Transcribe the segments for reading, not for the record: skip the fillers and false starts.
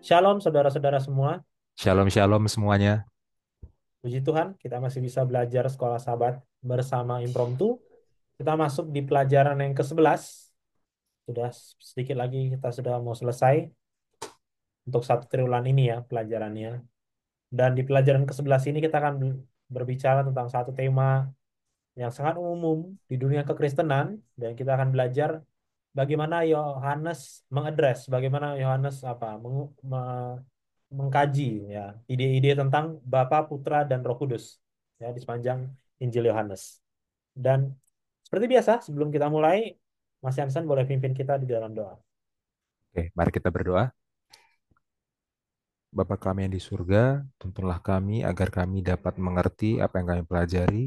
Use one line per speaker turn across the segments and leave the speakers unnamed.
Shalom saudara-saudara semua.
Shalom shalom semuanya.
Puji Tuhan, kita masih bisa belajar sekolah Sabat bersama Impromptu. Kita masuk di pelajaran yang ke-11. Sudah sedikit lagi kita sudah mau selesai untuk satu triwulan ini ya pelajarannya. Dan di pelajaran ke-11 ini kita akan berbicara tentang satu tema yang sangat umum di dunia kekristenan dan kita akan belajar bagaimana Yohanes mengadres, bagaimana Yohanes mengkaji ya ide-ide tentang Bapa, Putra dan Roh Kudus ya di sepanjang Injil Yohanes. Dan seperti biasa sebelum kita mulai, Mas Yansen boleh pimpin kita di dalam doa.
Oke, mari kita berdoa. Bapa kami yang di surga, tuntunlah kami agar kami dapat mengerti apa yang kami pelajari,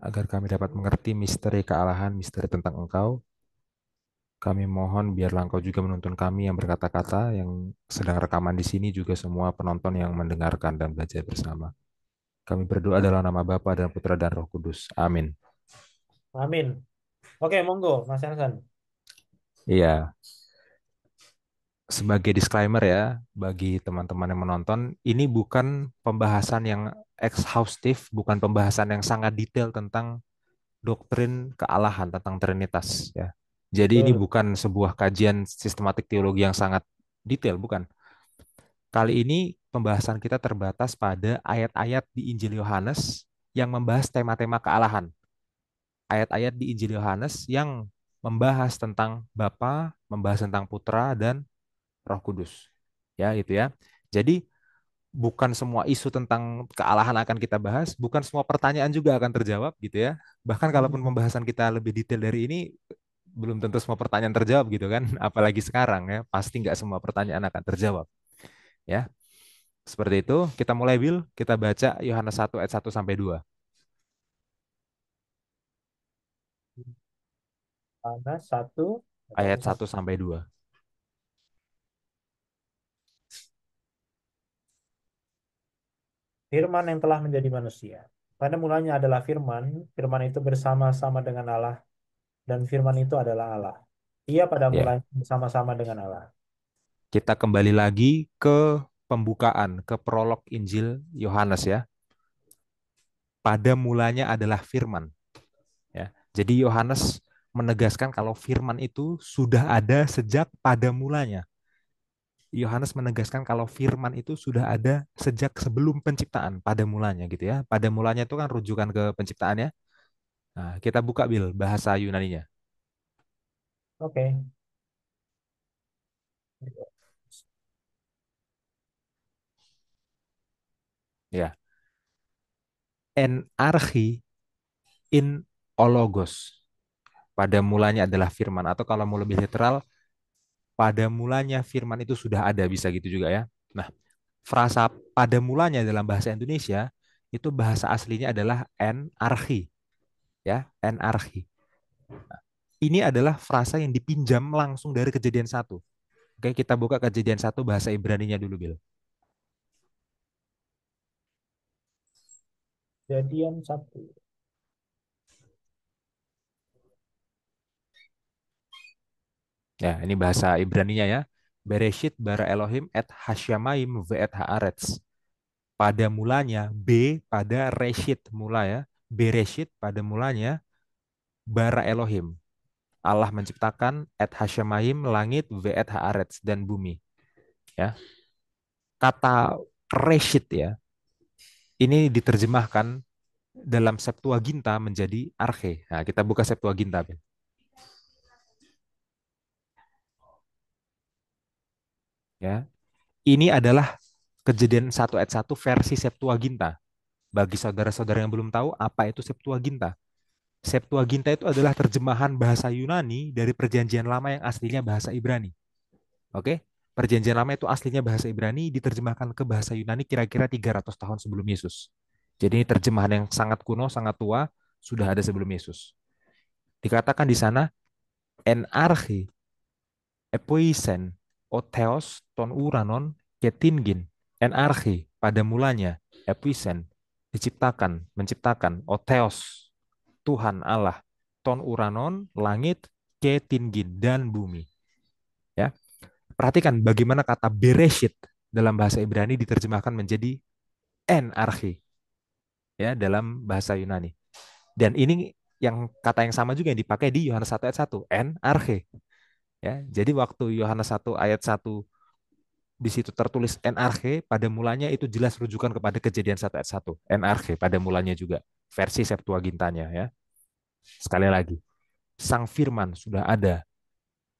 agar kami dapat mengerti misteri kealahan, misteri tentang Engkau. Kami mohon biarlah Engkau juga menuntun kami yang berkata-kata, yang sedang rekaman di sini juga semua penonton yang mendengarkan dan belajar bersama. Kami berdoa dalam nama Bapa dan Putra dan Roh Kudus. Amin.
Amin. Oke, monggo Mas Yansen.
Iya, sebagai disclaimer ya, bagi teman-teman yang menonton, ini bukan pembahasan yang exhaustif, bukan pembahasan yang sangat detail tentang doktrin kealahan, tentang Trinitas ya. Jadi ini
Betul.
bukan sebuah kajian sistematik teologi yang sangat detail, bukan. Kali ini pembahasan kita terbatas pada ayat-ayat di Injil Yohanes yang membahas tema-tema kealahan. Ayat-ayat di Injil Yohanes yang membahas tentang Bapa, membahas tentang Putra dan Roh Kudus. Ya, itu ya. Jadi bukan semua isu tentang kealahan akan kita bahas, bukan semua pertanyaan juga akan terjawab gitu ya. Bahkan kalaupun
Hmm.
pembahasan kita lebih detail dari ini, belum tentu semua pertanyaan terjawab gitu kan. Apalagi sekarang ya, pasti nggak semua pertanyaan akan terjawab. Ya, seperti itu. Kita mulai, Bill. Kita baca Yohanes 1 ayat 1 sampai 2.
Ada satu, satu
Ayat
satu.
1 sampai 2.
Firman yang telah menjadi manusia. Pada mulanya adalah Firman, Firman itu bersama-sama dengan Allah, dan Firman itu adalah Allah. Ia pada
Ya,
mulanya bersama-sama dengan Allah.
kita kembali lagi ke pembukaan, ke prolog Injil Yohanes ya. Pada mulanya adalah firman. Ya. Jadi Yohanes menegaskan kalau firman itu sudah ada sejak pada mulanya. Yohanes menegaskan kalau firman itu sudah ada sejak sebelum penciptaan, pada mulanya gitu ya. Pada mulanya itu kan rujukan ke penciptaan ya. Nah, kita buka Bil bahasa Yunaninya.
Oke.
Ya. En archi in ologos. Pada mulanya adalah firman atau kalau mau lebih literal, pada mulanya firman itu sudah ada, bisa gitu juga ya. Nah, frasa pada mulanya dalam bahasa Indonesia itu bahasa aslinya adalah en archi ya, en archi. Ini adalah frasa yang dipinjam langsung dari Kejadian satu. Oke, kita buka Kejadian satu bahasa Ibraninya dulu, Bil.
Kejadian satu.
Ya, ini bahasa Ibraninya ya. Bereshit bara Elohim et hasyamayim ve et haaretz. Pada mulanya, B pada reshit mula ya. Bereshit pada mulanya, bara Elohim. Allah menciptakan et hasyamayim langit ve et haaretz dan bumi. Ya, kata reshit ya, ini diterjemahkan dalam Septuaginta menjadi arche. Nah, kita buka Septuaginta, Ben. Ya. Ini adalah Kejadian satu ayat 1 versi Septuaginta. Bagi saudara-saudara yang belum tahu apa itu Septuaginta. Septuaginta itu adalah terjemahan bahasa Yunani dari Perjanjian Lama yang aslinya bahasa Ibrani. Oke? Perjanjian Lama itu aslinya bahasa Ibrani diterjemahkan ke bahasa Yunani kira-kira 300 tahun sebelum Yesus. Jadi ini terjemahan yang sangat kuno, sangat tua, sudah ada sebelum Yesus. Dikatakan di sana en archi epoisen o theos ton uranon ketingin en archi pada mulanya epoisen diciptakan, menciptakan o theos Tuhan Allah ton uranon langit ketingin dan bumi. Ya, perhatikan bagaimana kata bereshit. dalam bahasa Ibrani diterjemahkan menjadi enarche ya dalam bahasa Yunani. Dan ini yang kata yang sama juga yang dipakai di Yohanes 1 ayat 1, enarche ya. Jadi waktu Yohanes 1 ayat 1 di situ tertulis enarche pada mulanya itu jelas rujukan kepada Kejadian 1 ayat 1. Enarche pada mulanya juga versi Septuagintanya ya. Sekali lagi, Sang Firman sudah ada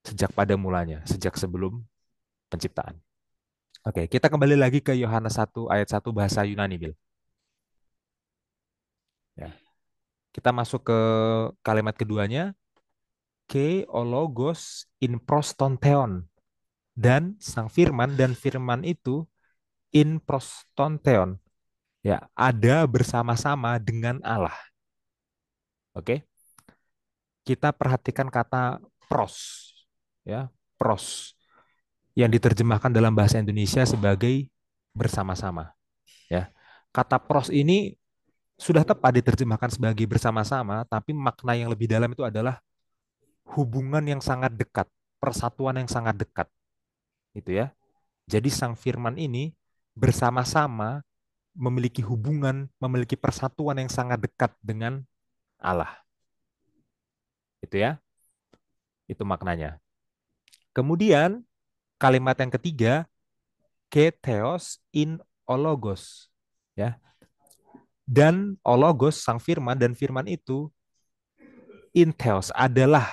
sejak pada mulanya, sejak sebelum penciptaan. Oke, kita kembali lagi ke Yohanes 1 ayat 1 bahasa Yunani, Bil. Ya. Kita masuk ke kalimat keduanya, ke ologos in prostonteon. Dan sang firman dan firman itu in prostonteon. Ya, ada bersama-sama dengan Allah. Oke, kita perhatikan kata pros. Ya, pros yang diterjemahkan dalam bahasa Indonesia sebagai bersama-sama. Ya, kata pros ini sudah tepat diterjemahkan sebagai bersama-sama, tapi makna yang lebih dalam itu adalah hubungan yang sangat dekat, persatuan yang sangat dekat, gitu ya. Jadi sang firman ini bersama-sama memiliki hubungan, memiliki persatuan yang sangat dekat dengan Allah, gitu ya. Itu maknanya. Kemudian kalimat yang ketiga, ke theos in ologos, ya. Dan ologos sang firman dan firman itu in theos adalah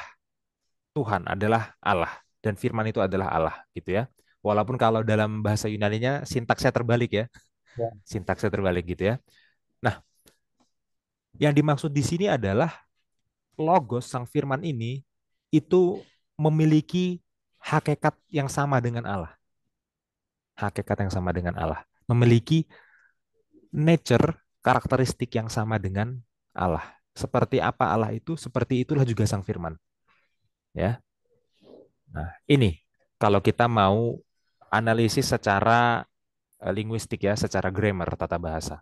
Tuhan, adalah Allah dan firman itu adalah Allah, gitu ya. Walaupun kalau dalam bahasa Yunaninya sintaksnya terbalik ya,
Ya,
sintaksnya terbalik gitu ya. Nah, yang dimaksud di sini adalah logos sang firman ini itu memiliki hakikat yang sama dengan Allah. Hakikat yang sama dengan Allah. Memiliki nature, karakteristik yang sama dengan Allah. Seperti apa Allah itu, seperti itulah juga sang firman. Ya. Nah, ini kalau kita mau analisis secara linguistik ya, secara grammar tata bahasa.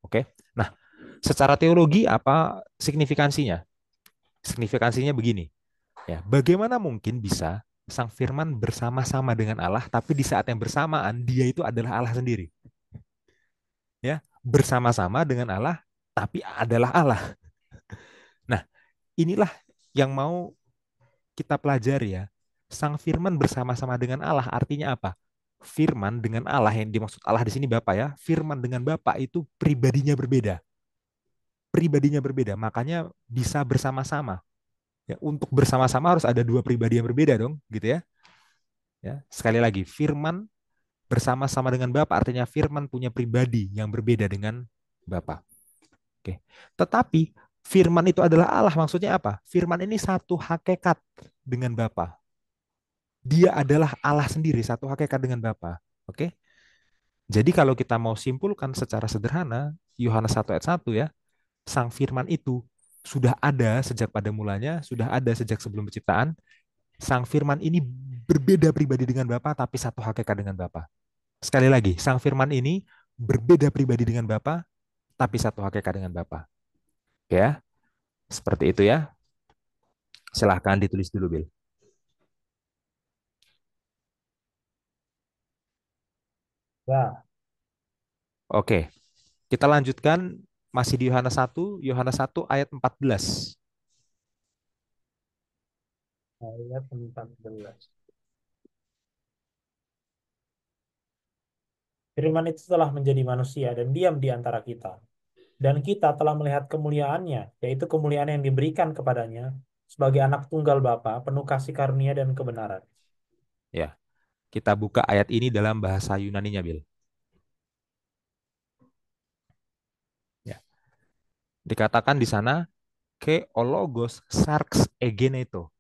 Oke. Nah, secara teologi apa signifikansinya? Signifikansinya begini. Ya, bagaimana mungkin bisa sang firman bersama-sama dengan Allah, tapi di saat yang bersamaan dia itu adalah Allah sendiri. Ya, bersama-sama dengan Allah, tapi adalah Allah. Nah, inilah yang mau kita pelajari ya. Sang firman bersama-sama dengan Allah artinya apa? Firman dengan Allah yang dimaksud Allah di sini Bapa ya. Firman dengan Bapa itu pribadinya berbeda. Pribadinya berbeda, makanya bisa bersama-sama. Ya, untuk bersama-sama harus ada dua pribadi yang berbeda dong, gitu ya. Ya, sekali lagi, firman bersama-sama dengan Bapa artinya firman punya pribadi yang berbeda dengan Bapa. Oke. Tetapi firman itu adalah Allah, maksudnya apa? Firman ini satu hakikat dengan Bapa. Dia adalah Allah sendiri, satu hakikat dengan Bapa. Oke. Jadi kalau kita mau simpulkan secara sederhana, Yohanes 1 ayat 1 ya, sang firman itu sudah ada sejak pada mulanya, sudah ada sejak sebelum penciptaan. Sang firman ini berbeda pribadi dengan Bapa, tapi satu hakikat dengan Bapa. Sekali lagi, sang firman ini berbeda pribadi dengan Bapa, tapi satu hakikat dengan Bapa. Ya, seperti itu ya. Silahkan ditulis dulu, Bill.
ya,
Oke, kita lanjutkan masih di Yohanes 1 ayat 14.
ayat 14. Firman itu telah menjadi manusia dan diam di antara kita. Dan kita telah melihat kemuliaannya, yaitu kemuliaan yang diberikan kepadanya sebagai anak tunggal Bapa, penuh kasih karunia dan kebenaran.
Ya, kita buka ayat ini dalam bahasa Yunaninya, Bill. Ya, dikatakan di sana ke ologos sarx egeneto.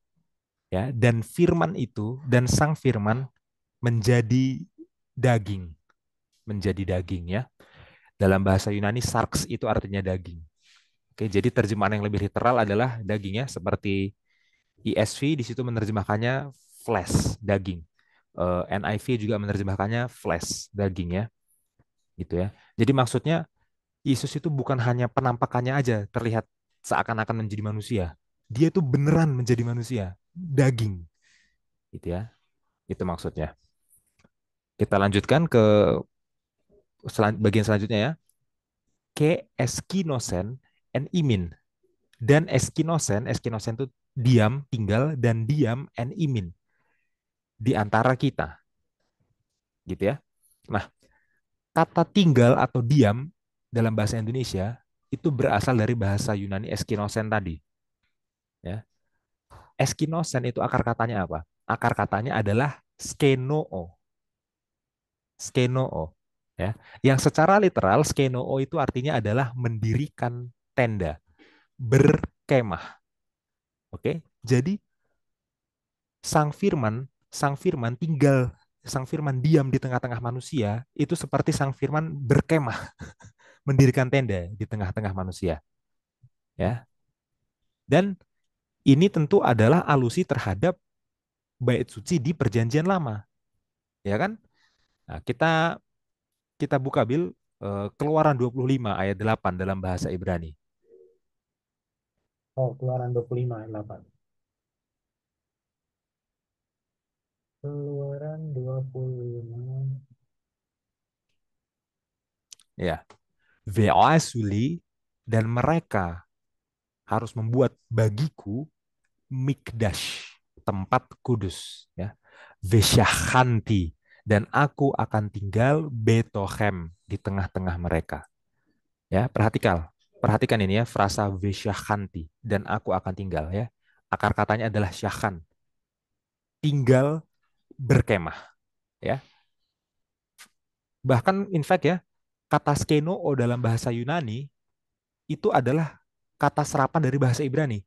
Ya, dan firman itu dan sang firman menjadi daging, menjadi daging ya. Dalam bahasa Yunani sarx itu artinya daging. Oke, jadi terjemahan yang lebih literal adalah daging ya, seperti ESV di situ menerjemahkannya flesh, daging. NIV juga menerjemahkannya flesh, daging ya, gitu ya. Jadi maksudnya Yesus itu bukan hanya penampakannya aja terlihat seakan-akan menjadi manusia. Dia itu beneran menjadi manusia, daging, gitu ya. Itu maksudnya. Kita lanjutkan ke bagian selanjutnya ya. Ke eskinosen and imin. Dan eskinosen itu diam, tinggal, dan diam and imin di antara kita, gitu ya. Nah, kata tinggal atau diam dalam bahasa Indonesia itu berasal dari bahasa Yunani eskinosen tadi, ya. Eskinosen itu akar katanya apa? Akar katanya adalah skenoo, skenoo, ya. Yang secara literal skenoo itu artinya adalah mendirikan tenda, berkemah. Oke, jadi sang firman tinggal, sang firman diam di tengah-tengah manusia, itu seperti sang firman berkemah, mendirikan tenda di tengah-tengah manusia, ya. Dan ini tentu adalah alusi terhadap bait suci di Perjanjian Lama, ya kan? Nah, kita kita buka Bil, Keluaran 25 ayat 8 dalam bahasa Ibrani.
Oh, Keluaran 25 ayat 8. Keluaran 25.
Ya, Ve'asuli, dan mereka harus membuat bagiku mikdash, tempat kudus, ya. Vesyakhanti, dan aku akan tinggal Betohem di tengah-tengah mereka. Ya, perhatikan ini ya, frasa vesyakhanti, dan aku akan tinggal, ya. Akar katanya adalah syakhan, tinggal, berkemah, ya. Bahkan in fact ya, kata skenoo dalam bahasa Yunani itu adalah kata serapan dari bahasa Ibrani.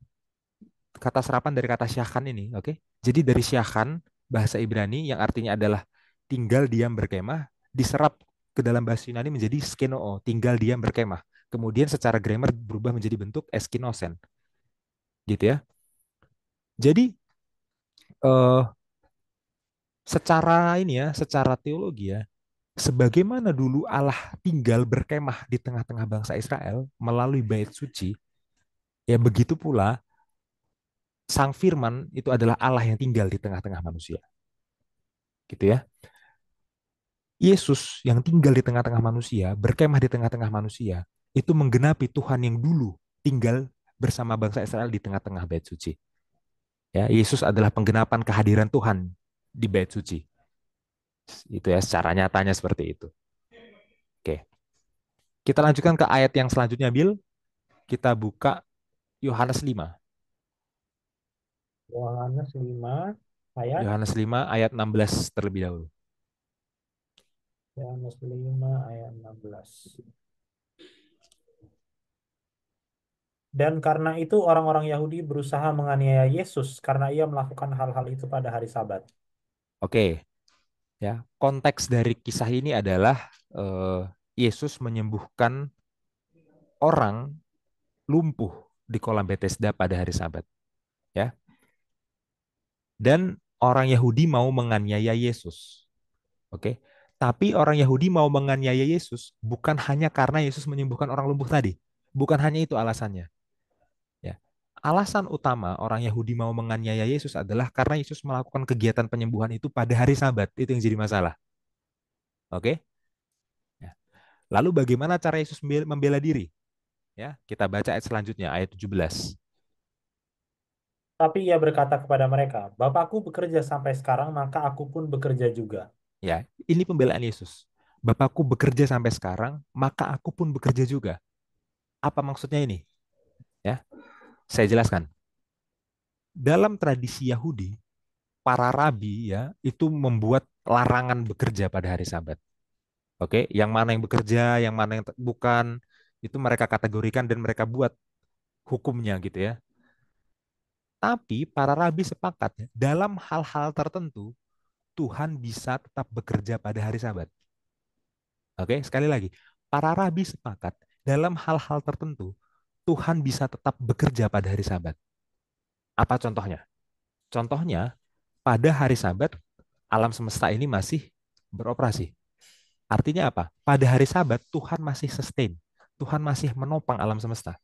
Kata serapan dari kata syakhan ini, oke? Jadi dari syakhan bahasa Ibrani yang artinya adalah tinggal diam berkemah diserap ke dalam bahasa Yunani menjadi skenoo, tinggal diam berkemah. Kemudian secara grammar berubah menjadi bentuk eskinosen, gitu ya. Jadi eh, secara ini ya, secara teologi ya, sebagaimana dulu Allah tinggal berkemah di tengah-tengah bangsa Israel melalui bait suci, ya begitu pula Sang Firman itu adalah Allah yang tinggal di tengah-tengah manusia, gitu ya. Yesus yang tinggal di tengah-tengah manusia, berkemah di tengah-tengah manusia, itu menggenapi Tuhan yang dulu tinggal bersama bangsa Israel di tengah-tengah bait suci. Ya, Yesus adalah penggenapan kehadiran Tuhan di bait suci. Itu ya, secara nyatanya seperti itu. Oke. Kita lanjutkan ke ayat yang selanjutnya, Bill. Kita buka Yohanes 5.
Yohanes 5 ayat.
Yohanes 5 ayat 16 terlebih dahulu.
Yohanes 5 ayat 16. Dan karena itu orang-orang Yahudi berusaha menganiaya Yesus karena ia melakukan hal-hal itu pada hari Sabat.
Oke, ya. Konteks dari kisah ini adalah Yesus menyembuhkan orang lumpuh di kolam Bethesda pada hari Sabat, ya. Dan orang Yahudi mau menganiaya Yesus. Oke. Tapi orang Yahudi mau menganiaya Yesus bukan hanya karena Yesus menyembuhkan orang lumpuh tadi. Bukan hanya itu alasannya, ya. Alasan utama orang Yahudi mau menganiaya Yesus adalah karena Yesus melakukan kegiatan penyembuhan itu pada hari Sabat. Itu yang jadi masalah. Oke? Ya. Lalu bagaimana cara Yesus membela diri? Ya, kita baca ayat selanjutnya, ayat 17.
Tapi ia berkata kepada mereka, Bapakku bekerja sampai sekarang, maka aku pun bekerja juga.
Ya, ini pembelaan Yesus. Bapakku bekerja sampai sekarang, maka aku pun bekerja juga. Apa maksudnya ini? Ya, saya jelaskan. Dalam tradisi Yahudi, para rabi ya itu membuat larangan bekerja pada hari Sabat. Oke, yang mana yang bekerja, yang mana yang bukan, itu mereka kategorikan dan mereka buat hukumnya gitu ya. Tapi para rabi sepakat ya, dalam hal-hal tertentu Tuhan bisa tetap bekerja pada hari Sabat. Oke, sekali lagi, para rabi sepakat dalam hal-hal tertentu Tuhan bisa tetap bekerja pada hari Sabat. Apa contohnya? Contohnya, pada hari Sabat alam semesta ini masih beroperasi. Artinya apa? Pada hari Sabat Tuhan masih sustain. Tuhan masih menopang alam semesta,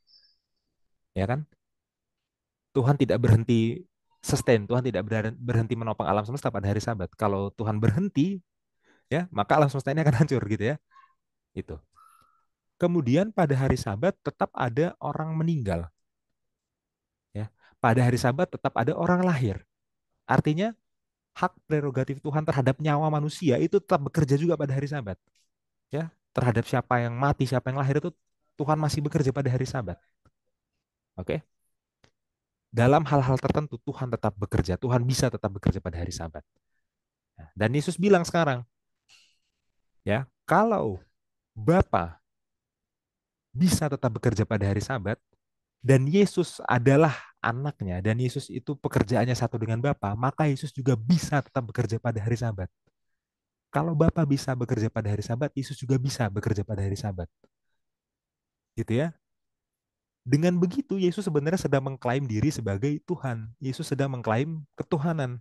ya kan? Tuhan tidak berhenti sustain, Tuhan tidak berhenti menopang alam semesta pada hari Sabat. Kalau Tuhan berhenti, ya, maka alam semesta ini akan hancur gitu ya. Itu. Kemudian pada hari Sabat tetap ada orang meninggal, ya. Pada hari Sabat tetap ada orang lahir. Artinya hak prerogatif Tuhan terhadap nyawa manusia itu tetap bekerja juga pada hari Sabat, ya. Terhadap siapa yang mati, siapa yang lahir itu Tuhan masih bekerja pada hari Sabat. Oke. Dalam hal-hal tertentu Tuhan tetap bekerja, Tuhan bisa tetap bekerja pada hari Sabat. Nah, dan Yesus bilang sekarang, ya, kalau Bapa bisa tetap bekerja pada hari Sabat, dan Yesus adalah anaknya, dan Yesus itu pekerjaannya satu dengan Bapa, maka Yesus juga bisa tetap bekerja pada hari Sabat. Kalau Bapa bisa bekerja pada hari Sabat, Yesus juga bisa bekerja pada hari Sabat. Gitu ya. Dengan begitu, Yesus sebenarnya sedang mengklaim diri sebagai Tuhan. Yesus sedang mengklaim ketuhanan.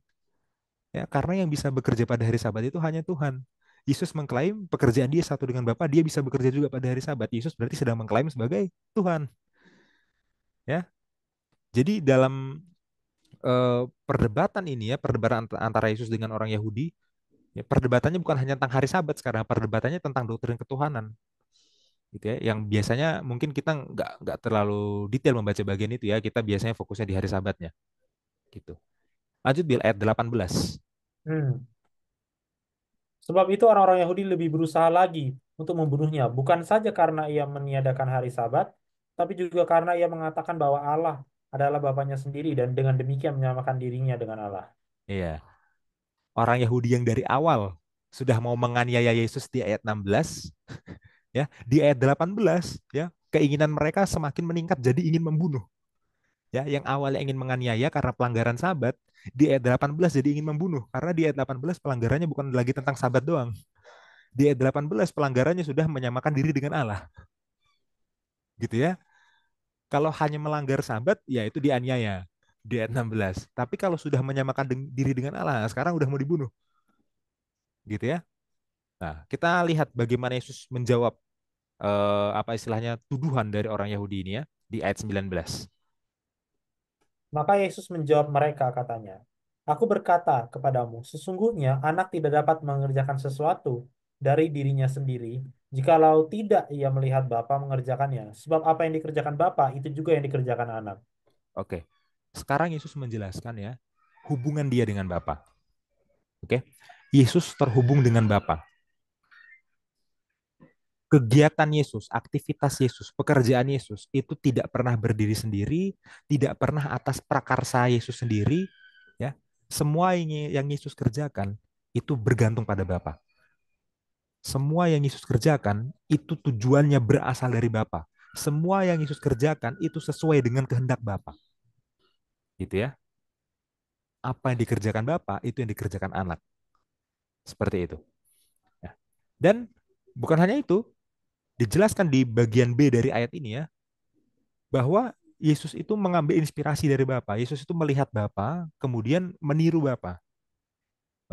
Ya, karena yang bisa bekerja pada hari Sabat itu hanya Tuhan. Yesus mengklaim pekerjaan dia satu dengan Bapa, dia bisa bekerja juga pada hari Sabat. Yesus berarti sedang mengklaim sebagai Tuhan. Ya, jadi dalam perdebatan ini ya, perdebatan antara Yesus dengan orang Yahudi, ya, perdebatannya bukan hanya tentang hari Sabat sekarang, perdebatannya tentang doktrin ketuhanan, gitu ya. Yang biasanya mungkin kita nggak terlalu detail membaca bagian itu ya, kita biasanya fokusnya di hari Sabatnya, gitu. Lanjut Bill ayat 18.
Hmm. Sebab itu orang-orang Yahudi lebih berusaha lagi untuk membunuhnya, bukan saja karena ia meniadakan hari Sabat, tapi juga karena ia mengatakan bahwa Allah adalah Bapanya sendiri dan dengan demikian menyamakan dirinya dengan Allah.
Iya, orang Yahudi yang dari awal sudah mau menganiaya Yesus di ayat 16, ya, di ayat 18, ya, keinginan mereka semakin meningkat jadi ingin membunuh. Ya, yang awalnya ingin menganiaya karena pelanggaran Sabat, di ayat 18 jadi ingin membunuh karena di ayat 18 pelanggarannya bukan lagi tentang Sabat doang. Di ayat 18 pelanggarannya sudah menyamakan diri dengan Allah, gitu ya. Kalau hanya melanggar Sabat, ya itu dianiaya di ayat 16. Tapi kalau sudah menyamakan diri dengan Allah, sekarang udah mau dibunuh, gitu ya. Nah, kita lihat bagaimana Yesus menjawab apa istilahnya tuduhan dari orang Yahudi ini ya di ayat 19.
Maka Yesus menjawab mereka, katanya, Aku berkata kepadamu, sesungguhnya anak tidak dapat mengerjakan sesuatu dari dirinya sendiri, jikalau tidak ia melihat Bapa mengerjakannya. Sebab apa yang dikerjakan Bapa, itu juga yang dikerjakan anak.
Oke. Sekarang Yesus menjelaskan ya hubungan dia dengan Bapa. Oke. Yesus terhubung dengan Bapa. Kegiatan Yesus, aktivitas Yesus, pekerjaan Yesus itu tidak pernah berdiri sendiri, tidak pernah atas prakarsa Yesus sendiri, ya. Semua yang Yesus kerjakan itu bergantung pada Bapa. Semua yang Yesus kerjakan itu tujuannya berasal dari Bapa. Semua yang Yesus kerjakan itu sesuai dengan kehendak Bapa. Gitu ya. Apa yang dikerjakan Bapa itu yang dikerjakan anak. Seperti itu. Ya. Dan bukan hanya itu, dijelaskan di bagian B dari ayat ini ya, bahwa Yesus itu mengambil inspirasi dari Bapa. Yesus itu melihat Bapa, kemudian meniru Bapa.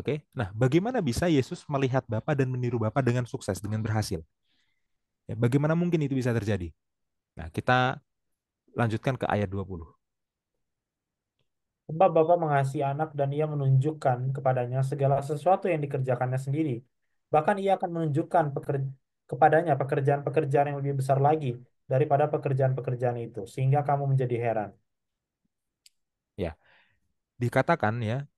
Oke. Nah, bagaimana bisa Yesus melihat Bapa dan meniru Bapa dengan sukses, dengan berhasil? Ya, bagaimana mungkin itu bisa terjadi? Nah, kita lanjutkan ke ayat 20.
Sebab Bapa mengasihi anak dan ia menunjukkan kepadanya segala sesuatu yang dikerjakannya sendiri. Bahkan ia akan menunjukkan kepadanya pekerjaan-pekerjaan yang lebih besar lagi daripada pekerjaan-pekerjaan itu, sehingga kamu menjadi heran.
Ya, dikatakan ya,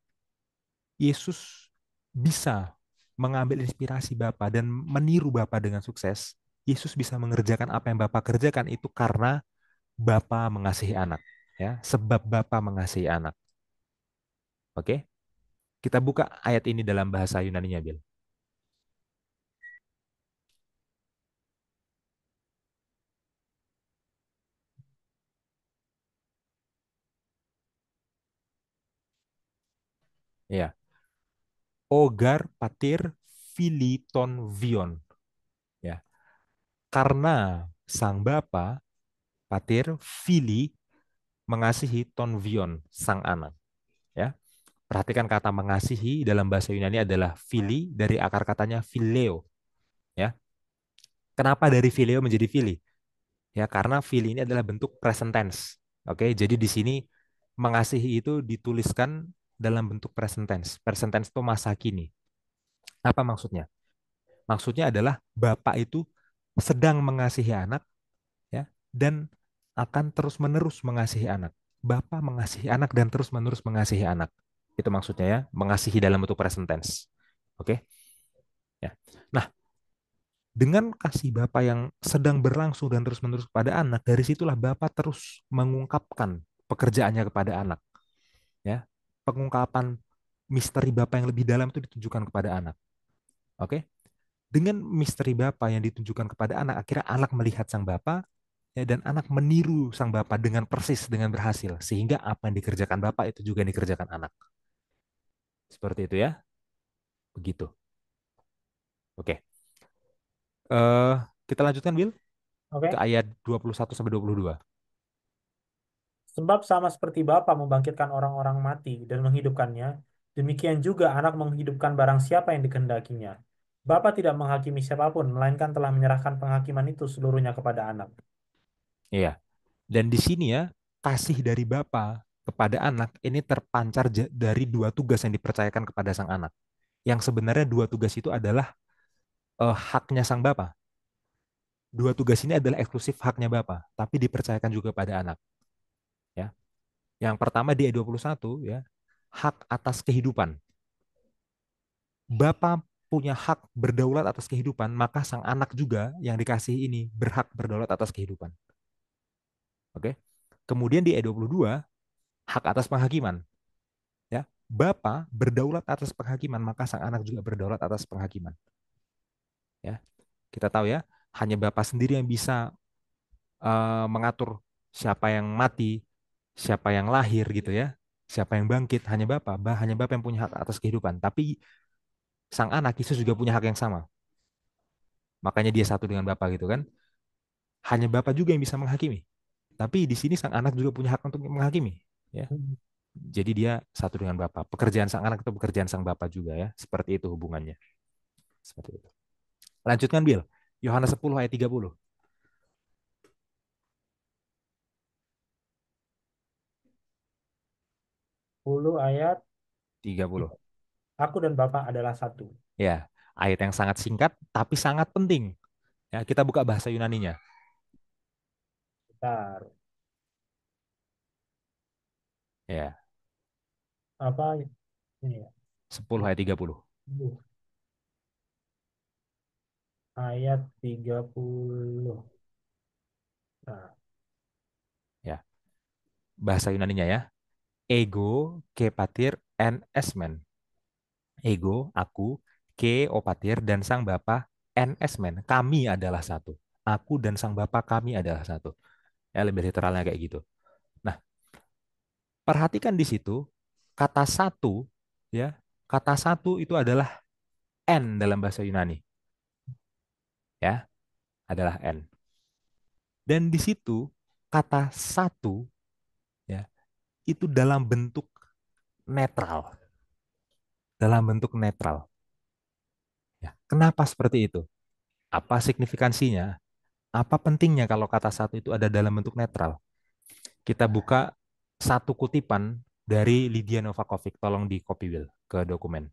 Yesus bisa mengambil inspirasi Bapa dan meniru Bapa dengan sukses. Yesus bisa mengerjakan apa yang Bapa kerjakan itu karena Bapa mengasihi anak, ya, sebab Bapa mengasihi anak. Oke, kita buka ayat ini dalam bahasa Yunani-nya, Bil. Ya, ogar patir filiton vion, ya, karena sang Bapa patir fili mengasihi ton vion sang anak, ya. Perhatikan kata mengasihi dalam bahasa Yunani adalah fili dari akar katanya phileo, ya. Kenapa dari phileo menjadi fili? Ya, karena fili ini adalah bentuk present tense. Oke, jadi di sini mengasihi itu dituliskan dalam bentuk present tense. Present tense itu masa kini. Apa maksudnya? Maksudnya adalah bapak itu sedang mengasihi anak, ya, dan akan terus-menerus mengasihi anak. Bapak mengasihi anak dan terus-menerus mengasihi anak. Itu maksudnya ya, mengasihi dalam bentuk present tense. Oke? Ya. Nah, dengan kasih Bapak yang sedang berlangsung dan terus-menerus kepada anak, dari situlah Bapak terus mengungkapkan pekerjaannya kepada anak. Ya, pengungkapan misteri Bapak yang lebih dalam itu ditunjukkan kepada anak. Oke? Dengan misteri Bapak yang ditunjukkan kepada anak, akhirnya anak melihat sang Bapak, ya, dan anak meniru sang Bapak dengan persis, dengan berhasil. Sehingga apa yang dikerjakan Bapak itu juga dikerjakan anak. Seperti itu ya. Begitu. Oke. Eh, kita lanjutkan, Bill, ke
Oke.
ayat 21 sampai 22.
Sebab sama seperti Bapa membangkitkan orang-orang mati dan menghidupkannya, demikian juga anak menghidupkan barang siapa yang dikehendakinya. Bapa tidak menghakimi siapapun, melainkan telah menyerahkan penghakiman itu seluruhnya kepada anak.
Iya. Dan di sini ya, kasih dari Bapa kepada anak ini terpancar dari dua tugas yang dipercayakan kepada sang anak. Yang sebenarnya dua tugas itu adalah haknya sang Bapa. Dua tugas ini adalah eksklusif haknya Bapa, tapi dipercayakan juga pada anak. Ya. Yang pertama di ayat 21 ya, hak atas kehidupan. Bapa punya hak berdaulat atas kehidupan, maka sang anak juga yang dikasih ini berhak berdaulat atas kehidupan. Oke. Kemudian di ayat 22, hak atas penghakiman. Ya, Bapa berdaulat atas penghakiman, maka sang anak juga berdaulat atas penghakiman. Ya, kita tahu ya, hanya Bapa sendiri yang bisa mengatur siapa yang mati, siapa yang lahir gitu ya, siapa yang bangkit, hanya Bapa. Hanya Bapa yang punya hak atas kehidupan. Tapi sang anak Yesus juga punya hak yang sama. Makanya dia satu dengan Bapa gitu kan. Hanya Bapa juga yang bisa menghakimi. Tapi di sini sang anak juga punya hak untuk menghakimi. Ya, jadi dia satu dengan Bapa. Pekerjaan sang anak itu pekerjaan sang Bapa juga ya. Seperti itu hubungannya. Seperti itu. Lanjutkan, Bill. Yohanes 10 ayat 30.
10 ayat
30.
3. Aku dan Bapa adalah satu.
Ya, ayat yang sangat singkat tapi sangat penting. Ya, kita buka bahasa Yunaninya.
Bentar.
Ya,
Apa ini ya?
10 ayat 30.
Ayat 30. Nah,
Ya, bahasa Yunaninya ya. Ego, ke patir, en esmen. Ego, aku, ke opatir, dan sang bapa, en esmen. Kami adalah satu. Aku dan sang bapa kami adalah satu. Ya, lebih literalnya kayak gitu. Nah, perhatikan di situ, kata satu, ya, kata satu itu adalah en dalam bahasa Yunani. Ya, adalah n. Dan di situ kata satu ya itu dalam bentuk netral, dalam bentuk netral. Ya, kenapa seperti itu? Apa signifikansinya? Apa pentingnya kalau kata satu itu ada dalam bentuk netral? Kita buka satu kutipan dari Lydia Novakovic. Tolong di copy Will ke dokumen.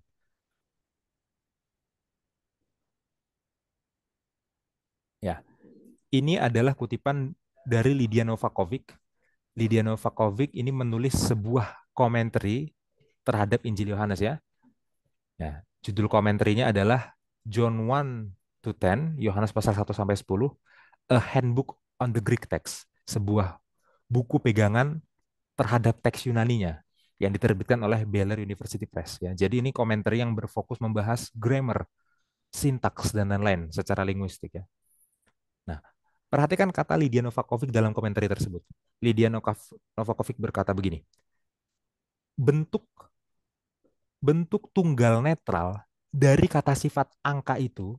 Ya, ini adalah kutipan dari Lydia Novakovic. Lydia Novakovic ini menulis sebuah komentari terhadap Injil Yohanes ya. Ya, judul komentarnya adalah John 1 to 10, Yohanes pasal 1 sampai 10, A Handbook on the Greek Text, sebuah buku pegangan terhadap teks Yunaninya yang diterbitkan oleh Baylor University Press ya. Jadi ini komentar yang berfokus membahas grammar, sintaks dan lain-lain secara linguistik ya. Nah, perhatikan kata Lydia Novakovic dalam komentar tersebut. Lydia Novakovic berkata begini, bentuk bentuk tunggal netral dari kata sifat angka itu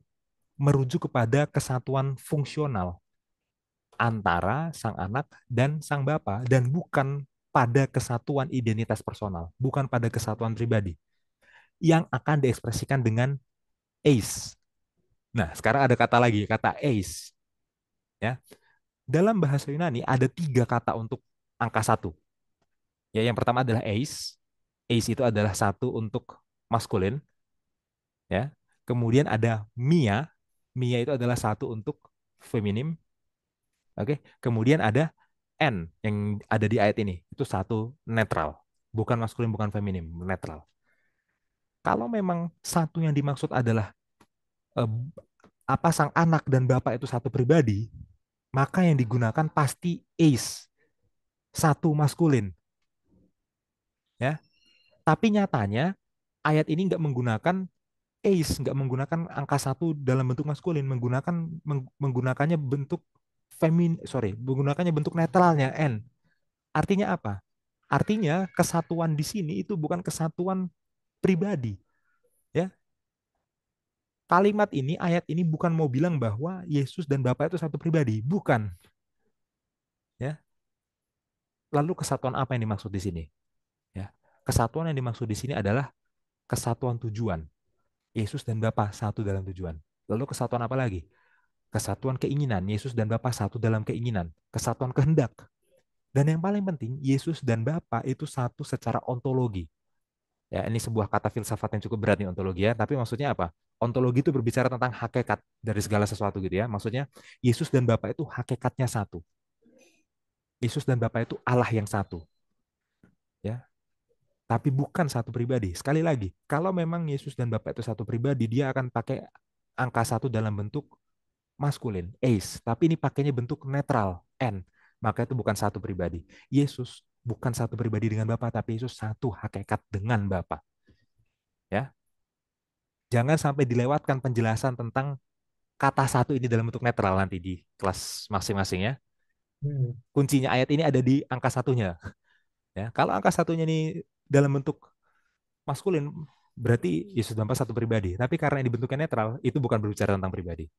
merujuk kepada kesatuan fungsional antara sang anak dan sang bapa dan bukan pada kesatuan identitas personal, bukan pada kesatuan pribadi yang akan diekspresikan dengan ace. Nah, sekarang ada kata lagi, kata ace. Ya, dalam bahasa Yunani ada tiga kata untuk angka satu. Ya, yang pertama adalah ace. Ace itu adalah satu untuk maskulin. Ya. Kemudian ada Mia. Mia itu adalah satu untuk feminim. Oke. Kemudian ada N yang ada di ayat ini. Itu satu netral. Bukan maskulin, bukan feminim. Netral. Kalau memang satu yang dimaksud adalah eh, apa sang anak dan bapak itu satu pribadi, maka yang digunakan pasti is, satu maskulin. Ya. Tapi nyatanya ayat ini nggak menggunakan ace, nggak menggunakan angka satu dalam bentuk maskulin, menggunakannya bentuk menggunakannya bentuk netralnya n. Artinya apa? Artinya kesatuan di sini itu bukan kesatuan pribadi, ya. Kalimat ini, ayat ini bukan mau bilang bahwa Yesus dan Bapa itu satu pribadi, bukan, ya. Lalu kesatuan apa yang dimaksud di sini? Ya. Kesatuan yang dimaksud di sini adalah kesatuan tujuan. Yesus dan Bapa satu dalam tujuan. Lalu kesatuan apa lagi? Kesatuan keinginan. Yesus dan Bapa satu dalam keinginan. Kesatuan kehendak. Dan yang paling penting, Yesus dan Bapa itu satu secara ontologi. Ya, ini sebuah kata filsafat yang cukup berat nih ontologi ya. Tapi maksudnya apa? Ontologi itu berbicara tentang hakikat dari segala sesuatu gitu ya. Maksudnya Yesus dan Bapa itu hakikatnya satu. Yesus dan Bapa itu Allah yang satu. Ya, tapi bukan satu pribadi. Sekali lagi, kalau memang Yesus dan Bapa itu satu pribadi, dia akan pakai angka satu dalam bentuk maskulin, ace, tapi ini pakainya bentuk netral, n. Maka itu bukan satu pribadi. Yesus bukan satu pribadi dengan Bapa, tapi Yesus satu hakikat dengan Bapa. Ya, jangan sampai dilewatkan penjelasan tentang kata satu ini dalam bentuk netral nanti di kelas masing-masing ya.
Hmm.
Kuncinya ayat ini ada di angka satunya. Ya, kalau angka satunya ini dalam bentuk maskulin, berarti Yesus dan Bapa satu pribadi. Tapi karena ini bentuknya netral, itu bukan berbicara tentang pribadi.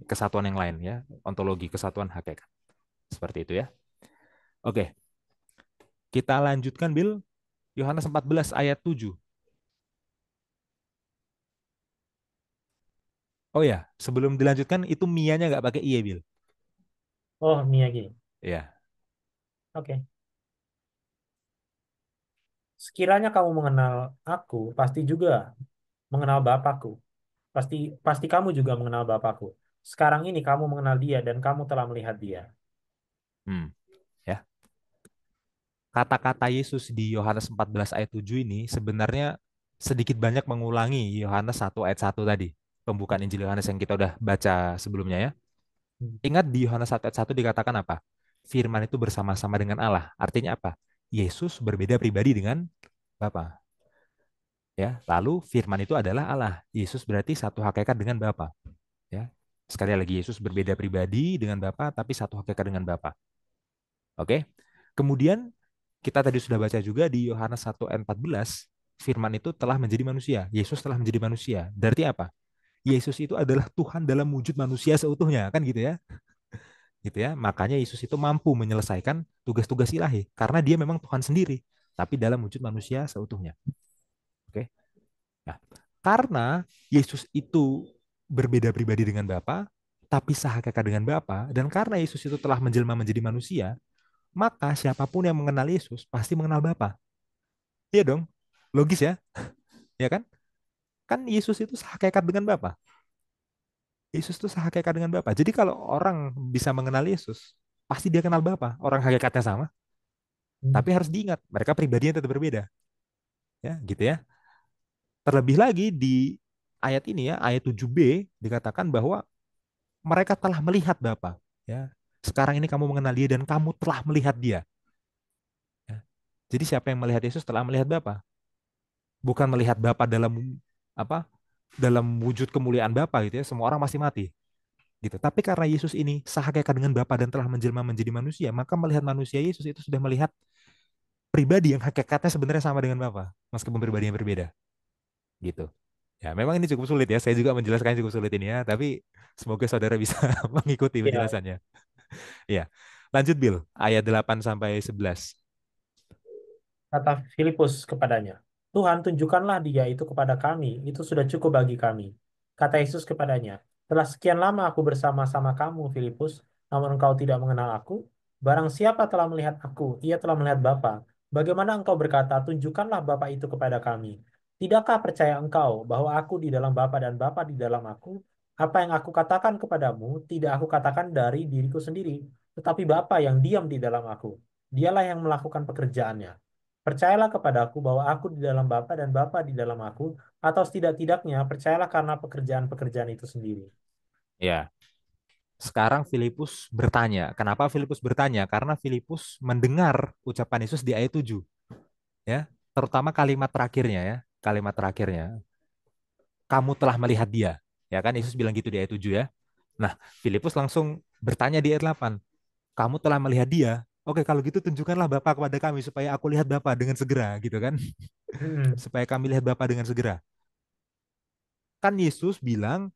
Kesatuan yang lain ya, ontologi, kesatuan hakikat. Seperti itu ya. Oke, kita lanjutkan Bill. Yohanes 14 ayat 7. Oh ya, sebelum dilanjutkan itu Mianya nggak pakai iye, Bill.
Oh, Miyagi.
Ya.
Oke. Sekiranya kamu mengenal aku, pasti juga mengenal Bapakku. Pasti pasti kamu juga mengenal Bapakku. Sekarang ini kamu mengenal dia dan kamu telah melihat dia.
Hmm, ya. Kata-kata Yesus di Yohanes 14 ayat 7 ini sebenarnya sedikit banyak mengulangi Yohanes 1 ayat 1 tadi. Pembukaan Injil Yohanes yang kita udah baca sebelumnya ya.
Hmm.
Ingat di Yohanes 1 ayat 1 dikatakan apa? Firman itu bersama-sama dengan Allah. Artinya apa? Yesus berbeda pribadi dengan Bapa. Ya, lalu firman itu adalah Allah. Yesus berarti satu hakikat dengan Bapa. Ya. Sekali lagi Yesus berbeda pribadi dengan Bapa tapi satu hakikat dengan Bapa. Oke. Kemudian kita tadi sudah baca juga di Yohanes 1 ayat 14, firman itu telah menjadi manusia. Yesus telah menjadi manusia. Berarti apa? Yesus itu adalah Tuhan dalam wujud manusia seutuhnya, kan gitu ya. Gitu ya. Makanya Yesus itu mampu menyelesaikan tugas-tugas ilahi karena dia memang Tuhan sendiri, tapi dalam wujud manusia seutuhnya. Oke. Nah, karena Yesus itu berbeda pribadi dengan Bapa, tapi sehakikat dengan Bapa, dan karena Yesus itu telah menjelma menjadi manusia, maka siapapun yang mengenal Yesus pasti mengenal Bapa. Iya dong, logis ya, ya kan? Kan Yesus itu sehakikat dengan Bapa. Yesus itu sehakikat dengan Bapa. Jadi kalau orang bisa mengenal Yesus, pasti dia kenal Bapa. Orang hakikatnya sama,
Hmm.
tapi harus diingat mereka pribadinya tetap berbeda, ya, gitu ya. Terlebih lagi di ayat ini ya, ayat 7b dikatakan bahwa mereka telah melihat Bapa, ya. Sekarang ini kamu mengenal dia dan kamu telah melihat dia. Ya. Jadi siapa yang melihat Yesus telah melihat Bapa, bukan melihat Bapa dalam apa? Dalam wujud kemuliaan Bapa gitu ya. Semua orang masih mati gitu. Tapi karena Yesus ini sehakikat dengan Bapa dan telah menjelma menjadi manusia, maka melihat manusia Yesus itu sudah melihat pribadi yang hakikatnya sebenarnya sama dengan Bapa, meskipun pribadinya berbeda gitu. Ya, memang ini cukup sulit ya. Saya juga menjelaskannya cukup sulit ini ya, tapi semoga saudara bisa mengikuti
Ya,
penjelasannya. Ya. Lanjut Bill, ayat 8 sampai 11.
kata Filipus kepadanya, Tuhan, tunjukkanlah dia itu kepada kami, itu sudah cukup bagi kami. Kata Yesus kepadanya, telah sekian lama aku bersama-sama kamu, Filipus, namun engkau tidak mengenal aku. Barang siapa telah melihat aku, ia telah melihat Bapa. Bagaimana engkau berkata, tunjukkanlah Bapa itu kepada kami. Tidakkah percaya engkau bahwa aku di dalam Bapa dan Bapa di dalam aku? Apa yang aku katakan kepadamu, tidak aku katakan dari diriku sendiri, tetapi Bapa yang diam di dalam aku. Dialah yang melakukan pekerjaannya. Percayalah kepadaku bahwa aku di dalam Bapa dan Bapa di dalam aku, atau setidak-tidaknya percayalah karena pekerjaan-pekerjaan itu sendiri.
Ya, sekarang Filipus bertanya. Kenapa Filipus bertanya? Karena Filipus mendengar ucapan Yesus di ayat 7, ya. Terutama kalimat terakhirnya ya. Kalimat terakhirnya, kamu telah melihat dia. Ya kan Yesus bilang gitu di ayat 7 ya. Nah, Filipus langsung bertanya di ayat 8, kamu telah melihat dia. Oke, kalau gitu tunjukkanlah Bapa kepada kami supaya aku lihat Bapa dengan segera gitu kan.
Mm-mm.
Supaya kami lihat Bapa dengan segera. Kan Yesus bilang,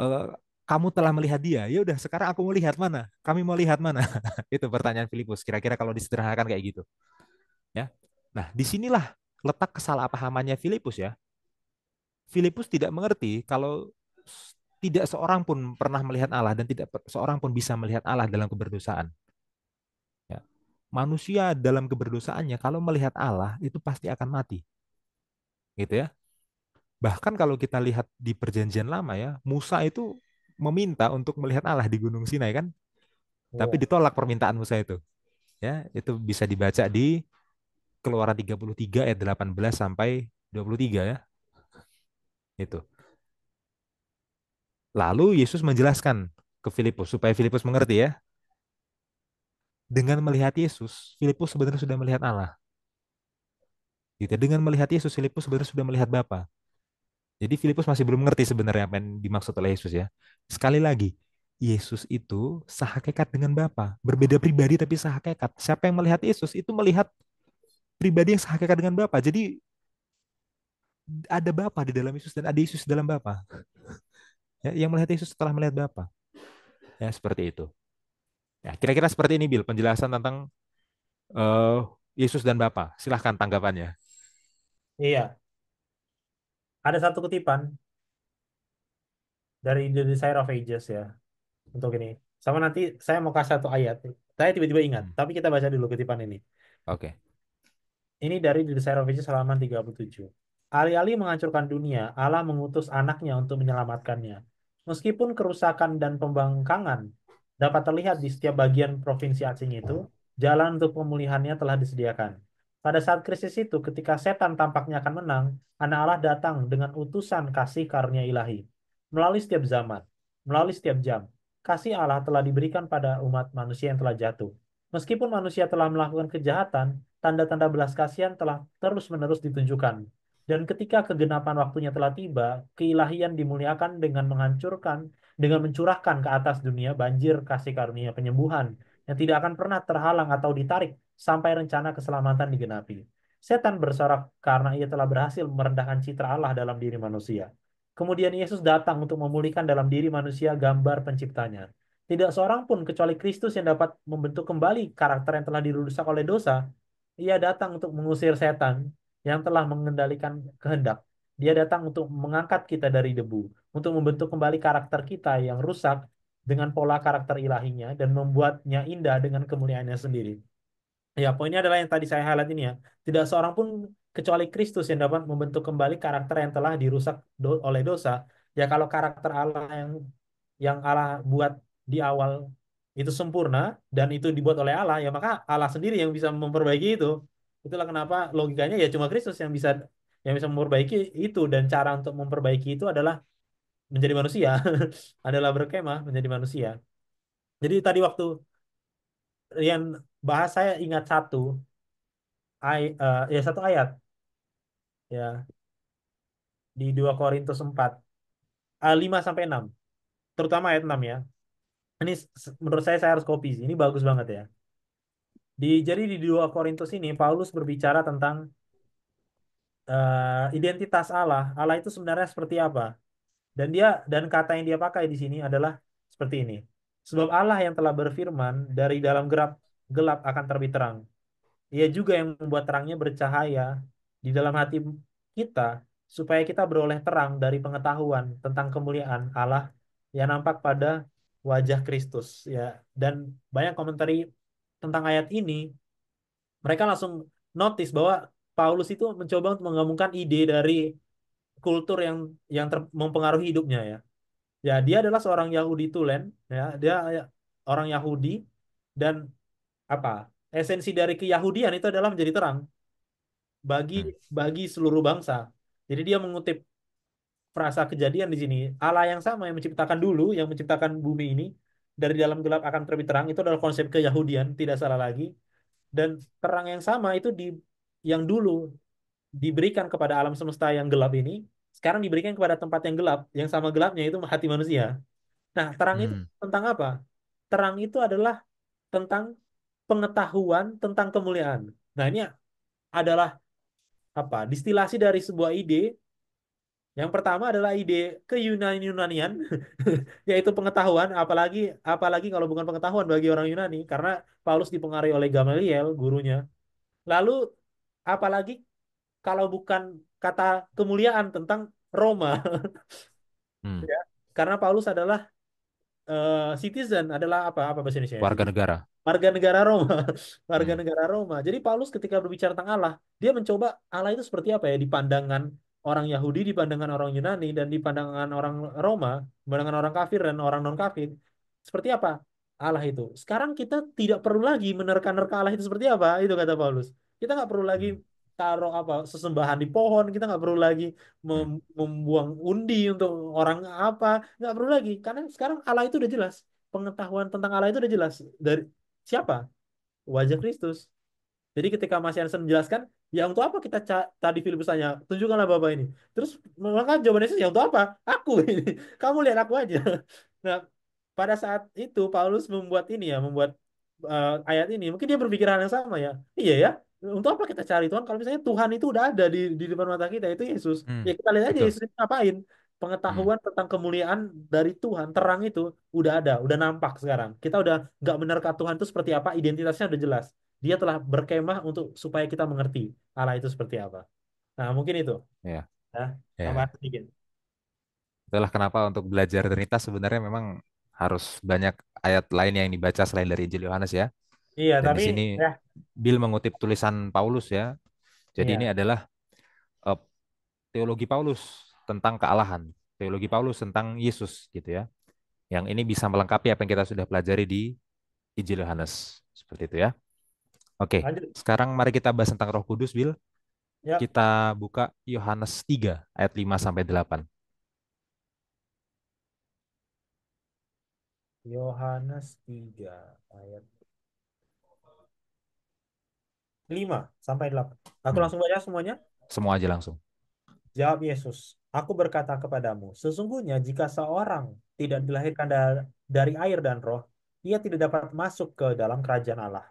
"Eh, kamu telah melihat dia. Ya udah, sekarang aku mau lihat mana? Kami mau lihat mana?" Itu pertanyaan Filipus. Kira-kira kalau disederhanakan kayak gitu, ya. Nah, disinilah letak kesalahpahamannya Filipus ya. Filipus tidak mengerti kalau tidak seorang pun pernah melihat Allah dan tidak seorang pun bisa melihat Allah dalam keberdosaan. Ya. Manusia dalam keberdosaannya kalau melihat Allah itu pasti akan mati, gitu ya. Bahkan kalau kita lihat di Perjanjian Lama ya, Musa itu meminta untuk melihat Allah di Gunung Sinai kan, tapi
Iya.
ditolak permintaan Musa itu. Ya, itu bisa dibaca di Keluaran 33 ayat 18 sampai 23 ya. Itu. Lalu Yesus menjelaskan ke Filipus supaya Filipus mengerti ya. Dengan melihat Yesus, Filipus sebenarnya sudah melihat Allah. Gitu. Dengan melihat Yesus, Filipus sebenarnya sudah melihat Bapa. Jadi Filipus masih belum mengerti sebenarnya apa yang dimaksud oleh Yesus ya. Sekali lagi, Yesus itu sehakikat dengan Bapa. Berbeda pribadi tapi sehakikat. Siapa yang melihat Yesus itu melihat pribadi yang sehakikat dengan Bapa. Jadi ada Bapa di dalam Yesus dan ada Yesus dalam Bapa. Ya, yang melihat Yesus setelah melihat Bapa. Ya, seperti itu. Ya, kira-kira seperti ini Bil, penjelasan tentang eh, Yesus dan Bapa. Silahkan tanggapannya.
Iya, ada satu kutipan dari The Desire of Ages ya untuk ini. Sama nanti saya mau kasih satu ayat. Saya tiba-tiba ingat,
Hmm.
tapi kita baca dulu kutipan ini.
Oke.
Ini dari The Desire of Ages halaman 37. Alih-alih menghancurkan dunia, Allah mengutus anaknya untuk menyelamatkannya. Meskipun kerusakan dan pembangkangan dapat terlihat di setiap bagian provinsi asing itu, jalan untuk pemulihannya telah disediakan. Pada saat krisis itu, ketika setan tampaknya akan menang, anak Allah datang dengan utusan kasih karunia ilahi. Melalui setiap zaman, melalui setiap jam, kasih Allah telah diberikan pada umat manusia yang telah jatuh. Meskipun manusia telah melakukan kejahatan, tanda-tanda belas kasihan telah terus-menerus ditunjukkan. Dan ketika kegenapan waktunya telah tiba, keilahian dimuliakan dengan menghancurkan, dengan mencurahkan ke atas dunia banjir kasih karunia penyembuhan yang tidak akan pernah terhalang atau ditarik sampai rencana keselamatan digenapi. Setan bersorak karena ia telah berhasil merendahkan citra Allah dalam diri manusia. Kemudian Yesus datang untuk memulihkan dalam diri manusia gambar penciptanya. Tidak seorang pun kecuali Kristus yang dapat membentuk kembali karakter yang telah dirusak oleh dosa. Ia datang untuk mengusir setan yang telah mengendalikan kehendak. Dia datang untuk mengangkat kita dari debu, untuk membentuk kembali karakter kita yang rusak dengan pola karakter ilahinya dan membuatnya indah dengan kemuliaannya sendiri. Ya, poinnya adalah yang tadi saya highlight ini ya. Tidak seorang pun kecuali Kristus yang dapat membentuk kembali karakter yang telah dirusak oleh dosa. Ya, kalau karakter Allah yang Allah buat di awal itu sempurna dan itu dibuat oleh Allah, ya maka Allah sendiri yang bisa memperbaiki itu. Itulah kenapa logikanya ya cuma Kristus yang bisa memperbaiki itu, dan cara untuk memperbaiki itu adalah menjadi manusia, adalah berkemah menjadi manusia. Jadi tadi waktu Rian bahas saya ingat satu ayat ya di 2 Korintus 4 5 sampai 6, terutama ayat 6 ya. Ini menurut saya harus copy sih. Ini bagus banget ya. Jadi di 2 Korintus ini Paulus berbicara tentang identitas Allah. Allah itu sebenarnya seperti apa? Dan kata yang dia pakai di sini adalah seperti ini. Sebab Allah yang telah berfirman, dari dalam gelap gelap akan terbit terang. Ia juga yang membuat terangnya bercahaya di dalam hati kita, supaya kita beroleh terang dari pengetahuan tentang kemuliaan Allah yang nampak pada wajah Kristus. Ya, dan banyak komentari tentang ayat ini, mereka langsung notice bahwa Paulus itu mencoba untuk menggabungkan ide dari kultur yang mempengaruhi hidupnya ya. Ya, dia adalah seorang Yahudi tulen, ya. Dia orang Yahudi dan apa? Esensi dari keyahudian itu adalah menjadi terang bagi
Hmm.
bagi seluruh bangsa. Jadi dia mengutip frasa kejadian di sini. Allah yang sama yang menciptakan dulu, yang menciptakan bumi ini dari dalam gelap akan terbit terang itu adalah konsep keyahudian, tidak salah lagi. Dan terang yang sama itu yang dulu diberikan kepada alam semesta yang gelap ini, sekarang diberikan kepada tempat yang gelap, yang sama gelapnya itu hati manusia. Nah, terang itu
Hmm.
tentang apa? Terang itu adalah tentang pengetahuan tentang kemuliaan. Nah, ini adalah apa? Distilasi dari sebuah ide. Yang pertama adalah ide keyunanian, yaitu pengetahuan, apalagi apalagi kalau bukan pengetahuan bagi orang Yunani, karena Paulus dipengaruhi oleh Gamaliel, gurunya. Lalu, apalagi kalau bukan kata kemuliaan tentang Roma,
Hmm.
ya. Karena Paulus adalah citizen, adalah apa bahasa Indonesia ya?
Warga negara.
Warga negara Roma, warga
Hmm.
negara Roma. Jadi Paulus ketika berbicara tentang Allah, dia mencoba Allah itu seperti apa ya di pandangan orang Yahudi, di pandangan orang Yunani, dan di pandangan orang Roma, pandangan orang kafir dan orang non kafir. Seperti apa Allah itu? Sekarang kita tidak perlu lagi menerka-nerka Allah itu seperti apa, itu kata Paulus. Kita nggak perlu lagi
Hmm.
taruh apa sesembahan di pohon, kita nggak perlu lagi
Hmm.
membuang undi untuk orang apa, nggak perlu lagi karena sekarang Allah itu udah jelas, pengetahuan tentang Allah itu udah jelas dari siapa? Wajah Kristus. Jadi ketika Mas Yansen menjelaskan, ya untuk apa kita tadi Filipus tanya, tunjukkanlah Bapak ini. Terus maka jawaban Yesus, ya untuk apa? Aku ini. Kamu lihat aku aja. Nah, pada saat itu Paulus membuat ini ya, membuat ayat ini. Mungkin dia berpikir hal yang sama ya. Iya ya. Untuk apa kita cari Tuhan kalau misalnya Tuhan itu udah ada di depan mata kita, itu Yesus.
Hmm.
Ya kita lihat aja
Betul.
Yesus itu ngapain.
Hmm.
Pengetahuan tentang kemuliaan dari Tuhan, terang itu udah ada, udah nampak sekarang. Kita udah nggak menerka Tuhan itu seperti apa, identitasnya udah jelas. Dia telah berkemah untuk supaya kita mengerti Allah itu seperti apa. Nah, mungkin itu.
Ya,
Ya,
ya.
tambahan sedikit.
Itulah kenapa untuk belajar Trinitas sebenarnya memang harus banyak ayat lain yang dibaca selain dari Injil Yohanes ya.
Iya,
Dan di
tapi
sini
ya,
Bill mengutip tulisan Paulus ya. Jadi ini
iya,
adalah eh, teologi Paulus tentang kealahan, teologi Paulus tentang Yesus gitu ya. Yang ini bisa melengkapi apa yang kita sudah pelajari di Injil Yohanes. Seperti itu ya. Oke,
lanjut.
sekarang mari kita bahas tentang Roh Kudus, Bill.
Ya,
Kita buka Yohanes 3 ayat 5 sampai 8.
Yohanes 3 ayat 5 sampai 8. Aku
Hmm,
langsung baca semuanya.
semua aja langsung.
Jawab Yesus, aku berkata kepadamu, sesungguhnya jika seorang tidak dilahirkan dari air dan roh, ia tidak dapat masuk ke dalam kerajaan Allah.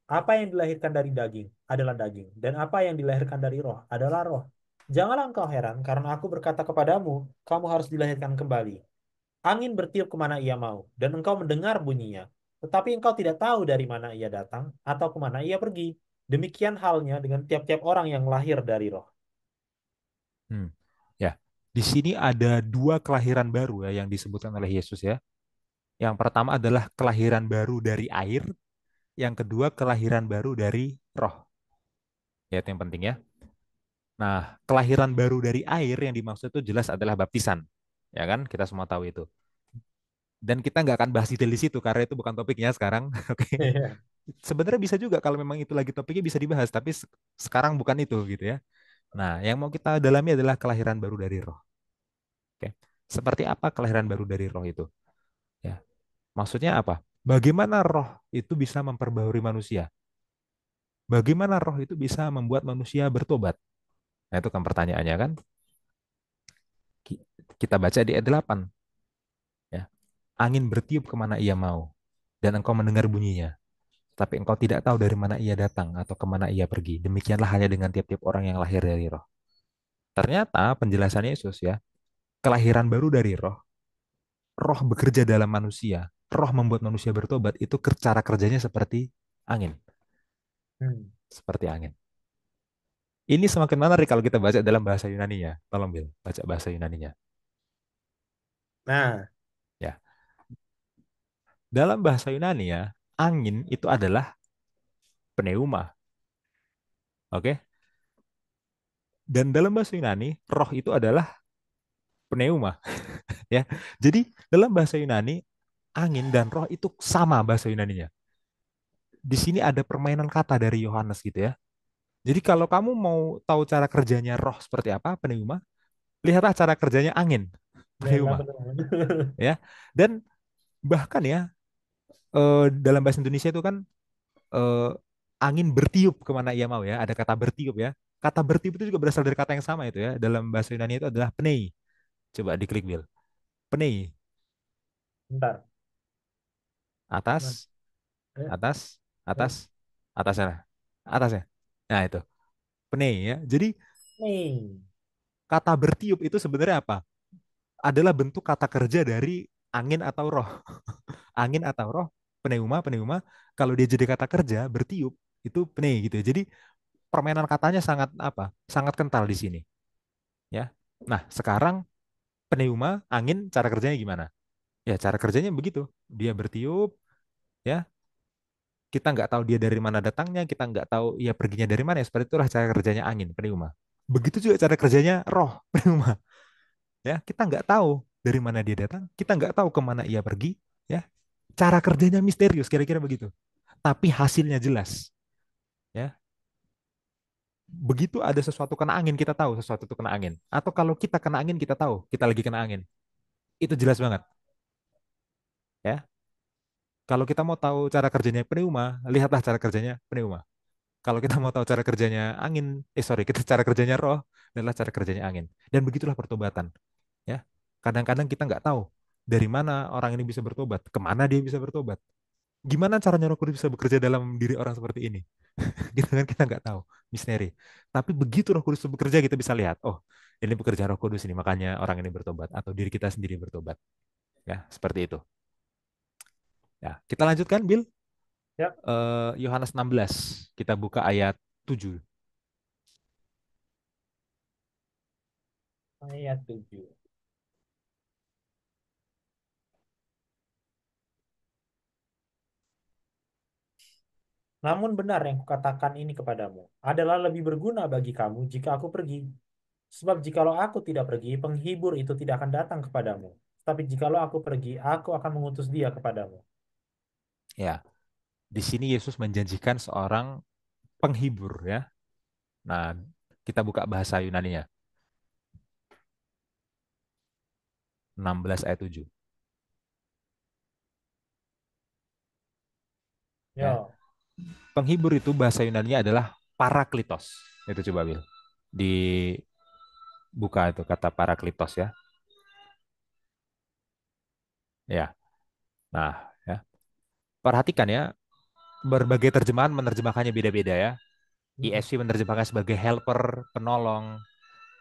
Apa yang dilahirkan dari daging adalah daging, dan apa yang dilahirkan dari roh adalah roh. Janganlah engkau heran, karena aku berkata kepadamu, kamu harus dilahirkan kembali. Angin bertiup kemana ia mau, dan engkau mendengar bunyinya. Tetapi engkau tidak tahu dari mana ia datang, atau kemana ia pergi. Demikian halnya dengan tiap-tiap orang yang lahir dari roh.
Hmm. Ya, di sini ada dua kelahiran baru ya yang disebutkan oleh Yesus ya. Yang pertama adalah kelahiran baru dari air, yang kedua kelahiran baru dari roh. Ya, itu yang penting ya. Nah, kelahiran baru dari air yang dimaksud itu jelas adalah baptisan. Ya kan? Kita semua tahu itu. Dan kita nggak akan bahas detail di situ karena itu bukan topiknya sekarang. Oke. Sebenarnya bisa juga kalau memang itu lagi topiknya bisa dibahas, tapi sekarang bukan itu gitu ya. Nah, yang mau kita dalami adalah kelahiran baru dari roh. Oke. Seperti apa kelahiran baru dari roh itu? Ya. Maksudnya apa? Bagaimana roh itu bisa memperbaharui manusia? Bagaimana roh itu bisa membuat manusia bertobat? Nah, itu kan pertanyaannya kan. Ki- Kita baca di ayat 8. Ya. Angin bertiup kemana ia mau, dan engkau mendengar bunyinya. Tapi engkau tidak tahu dari mana ia datang atau kemana ia pergi. Demikianlah hanya dengan tiap-tiap orang yang lahir dari roh. Ternyata penjelasan Yesus ya, kelahiran baru dari roh, roh bekerja dalam manusia, roh membuat manusia bertobat, itu cara kerjanya seperti angin.
Hmm.
Seperti angin. Ini semakin menarik kalau kita baca dalam bahasa Yunaninya. Tolong Bil, baca bahasa Yunaninya.
Nah,
Ya, dalam bahasa Yunani ya, angin itu adalah pneuma. Oke? Dan dalam bahasa Yunani, roh itu adalah pneuma, ya. Jadi dalam bahasa Yunani, angin dan roh itu sama bahasa Yunaninya. Di sini ada permainan kata dari Yohanes gitu ya. Jadi kalau kamu mau tahu cara kerjanya roh seperti apa, pneuma, lihatlah cara kerjanya angin,
Ya, lah
pneuma,
benar.
ya. Dan bahkan ya, dalam bahasa Indonesia itu kan eh, angin bertiup kemana ia mau ya. Ada kata bertiup ya. Kata bertiup itu juga berasal dari kata yang sama itu ya. Dalam bahasa Yunani itu adalah pnei. Coba diklik Bill. Pnei.
Bentar. Mas,
Atas,
eh,
atas,
eh,
atas, atasnya. Atasnya. Nah itu. Pnei ya. Jadi
nih,
kata bertiup itu sebenarnya apa? Adalah bentuk kata kerja dari angin atau roh. Angin atau roh, pneuma, pneuma. Kalau dia jadi kata kerja, bertiup, itu pnei gitu ya. Jadi permainan katanya sangat apa? Sangat kental di sini, ya. Nah, sekarang pneuma, angin, cara kerjanya gimana? Ya, cara kerjanya begitu. Dia bertiup, ya. Kita nggak tahu dia dari mana datangnya, kita nggak tahu ia perginya dari mana. Ya, seperti itulah cara kerjanya angin, pneuma. Begitu juga cara kerjanya roh, pneuma. Ya, kita nggak tahu dari mana dia datang, kita nggak tahu kemana ia pergi. Ya, cara kerjanya misterius, kira-kira begitu. Tapi hasilnya jelas. Ya, begitu ada sesuatu kena angin, kita tahu sesuatu itu kena angin. Atau kalau kita kena angin, kita tahu kita lagi kena angin. Itu jelas banget. Ya, kalau kita mau tahu cara kerjanya pneuma, lihatlah cara kerjanya pneuma. Kalau kita mau tahu cara kerjanya angin, kita cara kerjanya roh, lihatlah cara kerjanya angin. Dan begitulah pertobatan. Ya, kadang-kadang kita nggak tahu dari mana orang ini bisa bertobat, kemana dia bisa bertobat. Gimana caranya Roh Kudus bisa bekerja dalam diri orang seperti ini? Gitu kan kita nggak tahu, misteri. Tapi begitu Roh Kudus bekerja kita bisa lihat, oh ini bekerja Roh Kudus ini makanya orang ini bertobat atau diri kita sendiri bertobat. Ya, seperti itu. Ya, kita lanjutkan Bill.
ya,
Yohanes 16. Kita buka ayat 7.
ayat 7. Namun benar yang kukatakan ini kepadamu adalah lebih berguna bagi kamu jika aku pergi. Sebab jikalau aku tidak pergi, penghibur itu tidak akan datang kepadamu. Tapi jikalau aku pergi, aku akan mengutus dia kepadamu.
Ya, di sini Yesus menjanjikan seorang penghibur ya. Nah, kita buka bahasa Yunaninya. 16 ayat 7. Ya.
Ya,
Penghibur itu bahasa Yunaninya adalah parakletos. Itu coba Bil. Dibuka itu kata parakletos ya. Ya. Nah, ya. Perhatikan ya, berbagai terjemahan menerjemahkannya beda-beda ya.
mm,
ESV menerjemahkan sebagai helper, penolong.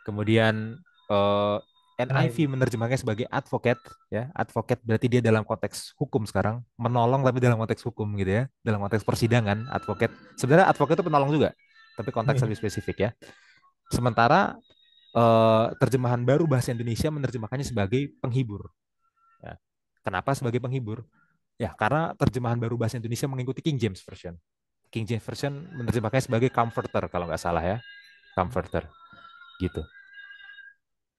Kemudian eh, NIV
NIV.
menerjemahkannya sebagai advocate ya. Advocate berarti dia dalam konteks hukum sekarang, menolong tapi dalam konteks hukum gitu ya. Dalam konteks persidangan, advocate. Sebenarnya advocate itu penolong juga, tapi konteks lebih spesifik ya. Sementara terjemahan baru bahasa Indonesia menerjemahkannya sebagai penghibur. Ya. Kenapa sebagai penghibur? Ya, karena terjemahan baru bahasa Indonesia mengikuti King James Version. King James Version menerjemahkannya sebagai comforter kalau nggak salah ya, comforter gitu.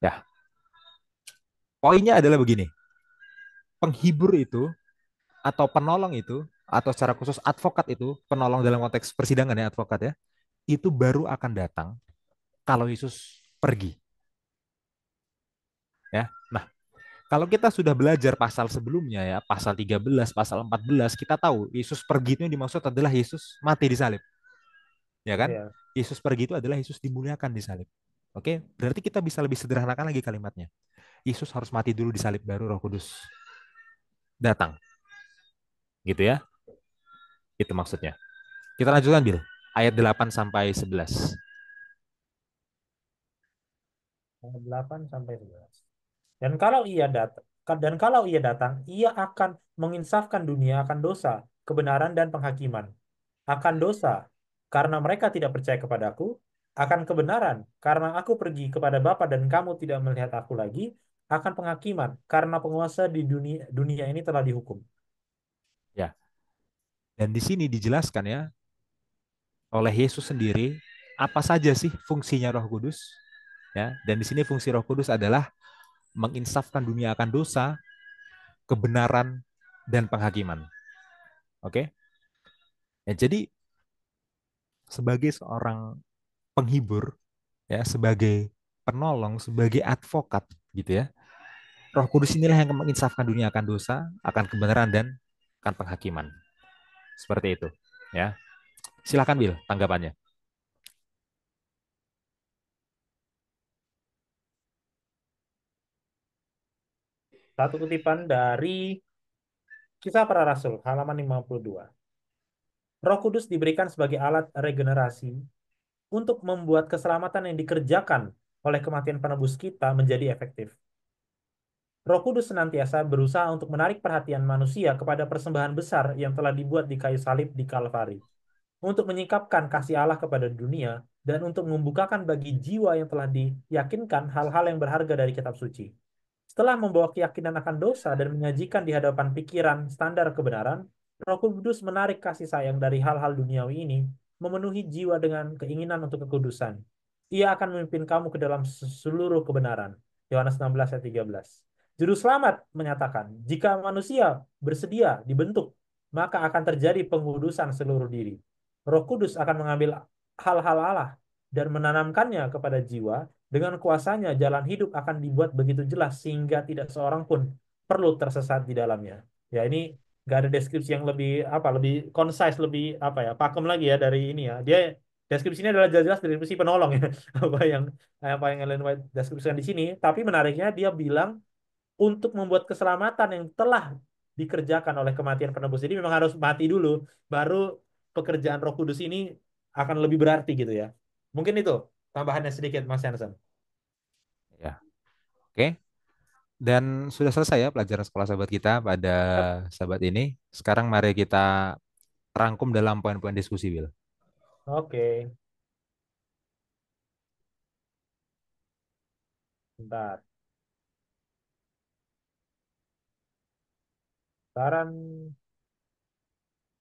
Ya, poinnya adalah begini, penghibur itu atau penolong itu atau secara khusus advokat itu, penolong dalam konteks persidangan ya advokat ya, itu baru akan datang kalau Yesus pergi. Ya, nah kalau kita sudah belajar pasal sebelumnya ya, pasal 13, pasal 14, kita tahu Yesus pergi itu yang dimaksud adalah Yesus mati di salib. Ya kan?
Ya,
Yesus pergi itu adalah Yesus dimuliakan di salib. Oke, berarti kita bisa lebih sederhanakan lagi kalimatnya. Yesus harus mati dulu di salib baru Roh Kudus datang. Gitu ya. Itu maksudnya. Kita lanjutkan Bil. Ayat 8 sampai 11.
ayat 8 sampai 11. Dan kalau ia datang, ia akan menginsafkan dunia akan dosa, kebenaran dan penghakiman. Akan dosa, karena mereka tidak percaya kepadaku, akan kebenaran, karena aku pergi kepada Bapa dan kamu tidak melihat aku lagi, akan penghakiman, karena penguasa di dunia dunia ini telah dihukum.
Ya. Dan di sini dijelaskan ya oleh Yesus sendiri Apa saja sih fungsinya Roh Kudus? Ya, dan di sini fungsi Roh Kudus adalah menginsafkan dunia akan dosa, kebenaran, dan penghakiman. Oke? Ya, jadi sebagai seorang penghibur, ya, sebagai penolong, sebagai advokat, gitu ya. Roh Kudus inilah yang menginsafkan dunia akan dosa, akan kebenaran, dan akan penghakiman. Seperti itu, ya. Silakan Will, tanggapannya.
Satu kutipan dari Kisah Para Rasul, halaman 52. Roh Kudus diberikan sebagai alat regenerasi untuk membuat keselamatan yang dikerjakan oleh kematian penebus kita menjadi efektif. Roh Kudus senantiasa berusaha untuk menarik perhatian manusia kepada persembahan besar yang telah dibuat di kayu salib di Kalvari, untuk menyingkapkan kasih Allah kepada dunia, dan untuk membukakan bagi jiwa yang telah diyakinkan hal-hal yang berharga dari kitab suci. Setelah membawa keyakinan akan dosa dan menyajikan di hadapan pikiran standar kebenaran, Roh Kudus menarik kasih sayang dari hal-hal duniawi ini, memenuhi jiwa dengan keinginan untuk kekudusan. Ia akan memimpin kamu ke dalam seluruh kebenaran. Yohanes 16 ayat 13. Juru selamat menyatakan, jika manusia bersedia dibentuk, maka akan terjadi pengudusan seluruh diri. Roh Kudus akan mengambil hal-hal Allah dan menanamkannya kepada jiwa. Dengan kuasanya, jalan hidup akan dibuat begitu jelas sehingga tidak seorang pun perlu tersesat di dalamnya. Ya, ini nggak ada deskripsi yang lebih apa, lebih concise, lebih apa ya, pakem lagi ya dari ini ya. Dia deskripsinya adalah jelas-jelas deskripsi penolong ya. Apa yang Ellen White deskripsikan di sini. Tapi menariknya dia bilang untuk membuat keselamatan yang telah dikerjakan oleh kematian penebus ini memang harus mati dulu, baru pekerjaan Roh Kudus ini akan lebih berarti gitu ya. Mungkin itu tambahannya sedikit Mas Hansen.
Ya, oke. Dan sudah selesai ya pelajaran sekolah sahabat kita pada sahabat ini. Sekarang mari kita rangkum dalam poin-poin diskusi, Will.
Oke, bentar. Saran,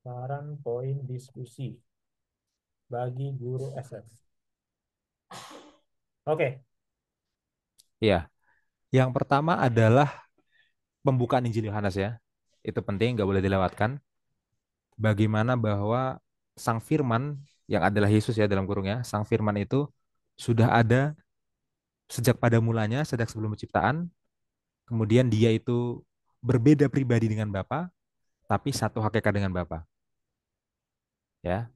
saran poin diskusi bagi guru SS. Oke,
Iya, yang pertama adalah pembukaan Injil Yohanes ya. Itu penting, nggak boleh dilewatkan. Bagaimana bahwa Sang Firman yang adalah Yesus ya dalam kurungnya, Sang Firman itu sudah ada sejak pada mulanya, sejak sebelum penciptaan. Kemudian dia itu berbeda pribadi dengan Bapa, tapi satu hakikat dengan Bapa. Ya,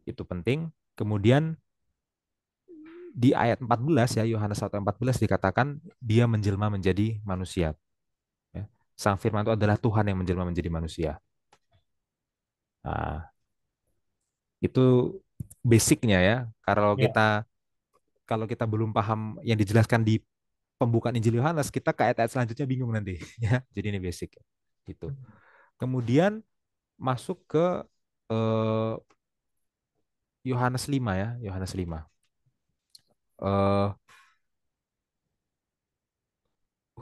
itu penting. Kemudian di ayat 14 ya, Yohanes 1:14 dikatakan dia menjelma menjadi manusia. Ya. Sang Firman itu adalah Tuhan yang menjelma menjadi manusia. Nah, itu basicnya ya. Kalau
ya.
kita kalau kita belum paham yang dijelaskan di pembukaan Injil Yohanes, kita ke ayat-ayat selanjutnya bingung nanti ya. Jadi ini basic gitu. Kemudian masuk ke eh, Yohanes 5 ya, Yohanes 5. Eh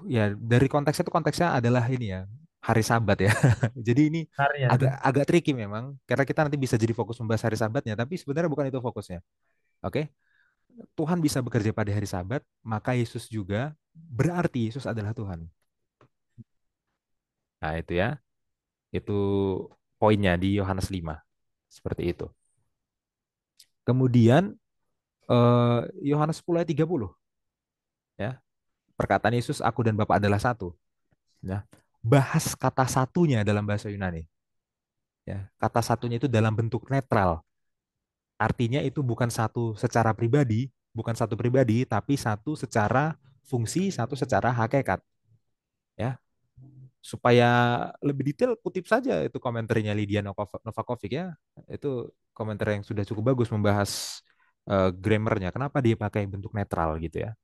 ya dari konteksnya itu konteksnya adalah ini ya, hari Sabat ya. Jadi ini agak
Benarnya.
agak tricky memang karena kita nanti bisa jadi fokus membahas hari Sabatnya, tapi sebenarnya bukan itu fokusnya. Oke? Tuhan bisa bekerja pada hari Sabat, maka Yesus juga berarti Yesus adalah Tuhan. Nah, itu ya. Itu poinnya di Yohanes 5. Seperti itu. Kemudian Yohanes 10 ayat 30 ya. Perkataan Yesus aku dan Bapa adalah satu ya. Bahas kata satunya dalam bahasa Yunani ya. Kata satunya itu dalam bentuk netral. Artinya itu bukan satu secara pribadi, bukan satu pribadi tapi satu secara fungsi, satu secara hakikat ya. Supaya lebih detail kutip saja itu komentarnya Lydia Novakovic ya. Itu komentar yang sudah cukup bagus membahas grammarnya. Kenapa dia pakai bentuk netral gitu ya.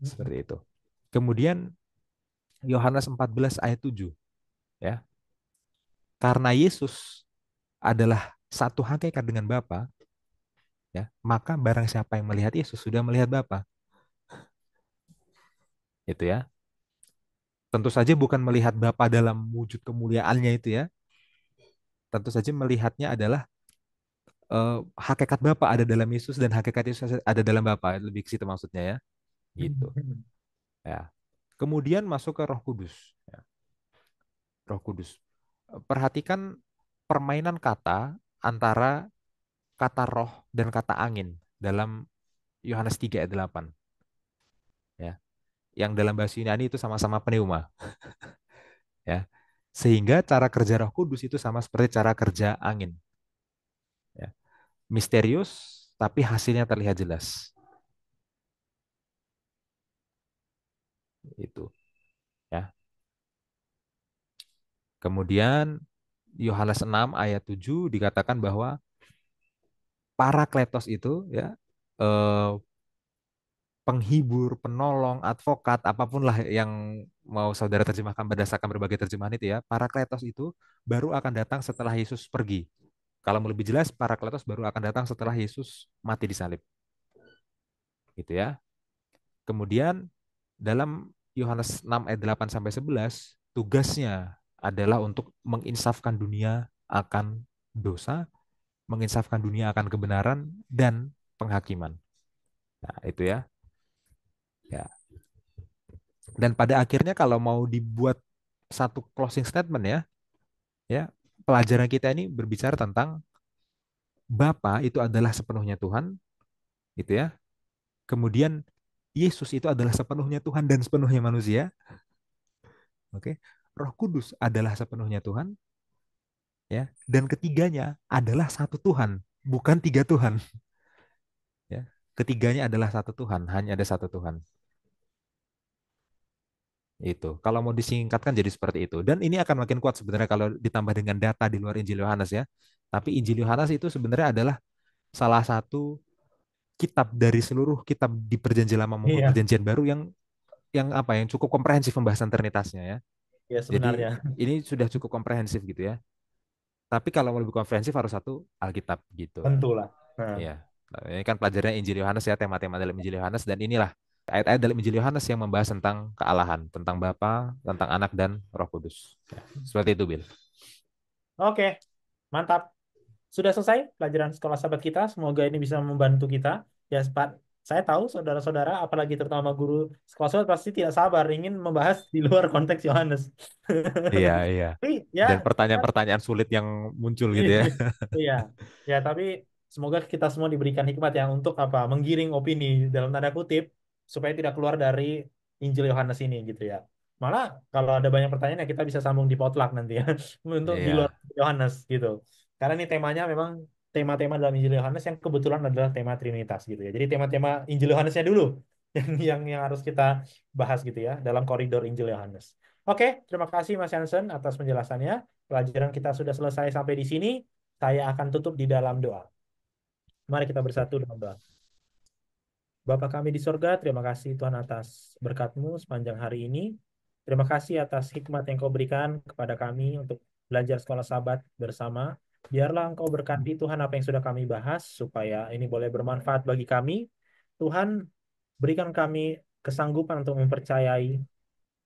Seperti itu. Kemudian Yohanes 14 ayat 7 ya. Karena Yesus adalah satu hakikat dengan Bapa ya, maka barang siapa yang melihat Yesus sudah melihat Bapa. Itu ya. Tentu saja bukan melihat Bapa dalam wujud kemuliaannya itu ya. Tentu saja melihatnya adalah hakikat Bapa ada dalam Yesus dan hakikat Yesus ada dalam Bapa. Lebih ke situ maksudnya ya. Gitu. Ya. Kemudian masuk ke Roh Kudus. Ya, Roh Kudus. Perhatikan permainan kata antara kata roh dan kata angin dalam Yohanes 3 ayat 8. Ya. Yang dalam bahasa Yunani itu sama-sama pneuma. Ya. Sehingga cara kerja Roh Kudus itu sama seperti cara kerja angin. Ya. Misterius, tapi hasilnya terlihat jelas. Itu. Ya. Kemudian Yohanes 6 ayat 7 dikatakan bahwa Parakletos itu ya eh, penghibur, penolong, advokat, apapun lah yang mau saudara terjemahkan berdasarkan berbagai terjemahan itu ya. Parakletos itu baru akan datang setelah Yesus pergi. Kalau mau lebih jelas, Parakletos baru akan datang setelah Yesus mati di salib. Gitu ya. Kemudian dalam Yohanes 6 ayat 8 sampai 11, tugasnya adalah untuk menginsafkan dunia akan dosa, menginsafkan dunia akan kebenaran dan penghakiman. Nah, itu ya. Ya. Dan pada akhirnya kalau mau dibuat satu closing statement ya, ya, pelajaran kita ini berbicara tentang Bapa itu adalah sepenuhnya Tuhan, gitu ya. Kemudian Yesus itu adalah sepenuhnya Tuhan dan sepenuhnya manusia, oke. Roh Kudus adalah sepenuhnya Tuhan, ya. Dan ketiganya adalah satu Tuhan, bukan tiga Tuhan, ya. Ketiganya adalah satu Tuhan, hanya ada satu Tuhan. Itu. Kalau mau disingkatkan jadi seperti itu. Dan ini akan makin kuat sebenarnya kalau ditambah dengan data di luar Injil Yohanes ya. Tapi Injil Yohanes itu sebenarnya adalah salah satu kitab dari seluruh kitab di Perjanjian Lama maupun
Iya,
Perjanjian Baru yang apa yang cukup komprehensif pembahasan Trinitasnya ya.
ya
Jadi
sebenarnya
ini sudah cukup komprehensif gitu ya. Tapi kalau mau lebih komprehensif harus satu Alkitab gitu.
tentulah. Nah,
Iya. Nah, ini kan pelajarannya Injil Yohanes ya, tema-tema dalam Injil Yohanes dan inilah ayat-ayat dalam Injil Yohanes yang membahas tentang kealahan, tentang Bapa, tentang Anak dan Roh Kudus. Ya, seperti itu, Bill.
oke, mantap. Sudah selesai pelajaran sekolah sahabat kita. Semoga ini bisa membantu kita. Ya, Pak, saya tahu saudara-saudara, apalagi terutama guru sekolah sahabat pasti tidak sabar ingin membahas di luar konteks Yohanes.
Iya, iya.
Tapi ya,
Dan
ya,
pertanyaan-pertanyaan sulit yang muncul gitu ya.
iya, ya. Tapi semoga kita semua diberikan hikmat ya untuk apa? Menggiring opini dalam tanda kutip supaya tidak keluar dari Injil Yohanes ini gitu ya. Malah kalau ada banyak pertanyaan ya kita bisa sambung di potluck nanti ya untuk di luar
Iya.
Yohanes gitu. Karena ini temanya memang tema-tema dalam Injil Yohanes yang kebetulan adalah tema Trinitas gitu ya. Jadi tema-tema Injil Yohanesnya dulu yang harus kita bahas gitu ya dalam koridor Injil Yohanes. Oke, terima kasih Mas Hansen atas penjelasannya. Pelajaran kita sudah selesai sampai di sini. Saya akan tutup di dalam doa. Mari kita
Oke.
bersatu dalam doa. Bapa kami di sorga, terima kasih Tuhan atas berkat-Mu sepanjang hari ini. Terima kasih atas hikmat yang Kau berikan kepada kami untuk belajar sekolah Sabat bersama. Biarlah Engkau berkati Tuhan apa yang sudah kami bahas, supaya ini boleh bermanfaat bagi kami. Tuhan, berikan kami kesanggupan untuk mempercayai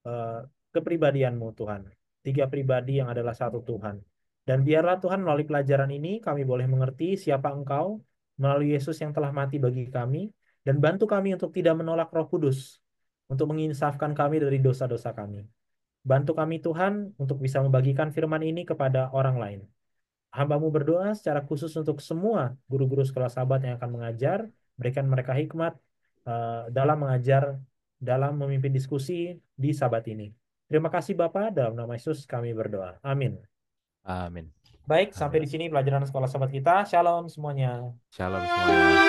eh, kepribadian-Mu Tuhan. Tiga pribadi yang adalah satu Tuhan. Dan biarlah Tuhan melalui pelajaran ini kami boleh mengerti siapa Engkau melalui Yesus yang telah mati bagi kami dan bantu kami untuk tidak menolak Roh Kudus untuk menginsafkan kami dari dosa-dosa kami. Bantu kami Tuhan untuk bisa membagikan firman ini kepada orang lain. Hambamu berdoa secara khusus untuk semua guru-guru sekolah sahabat yang akan mengajar, berikan mereka hikmat dalam mengajar, dalam memimpin diskusi di sabat ini. Terima kasih Bapak, dalam nama Yesus kami berdoa. Amin.
Amin.
Baik, sampai
Amin.
di sini pelajaran sekolah sahabat kita. Shalom semuanya.
Shalom semuanya.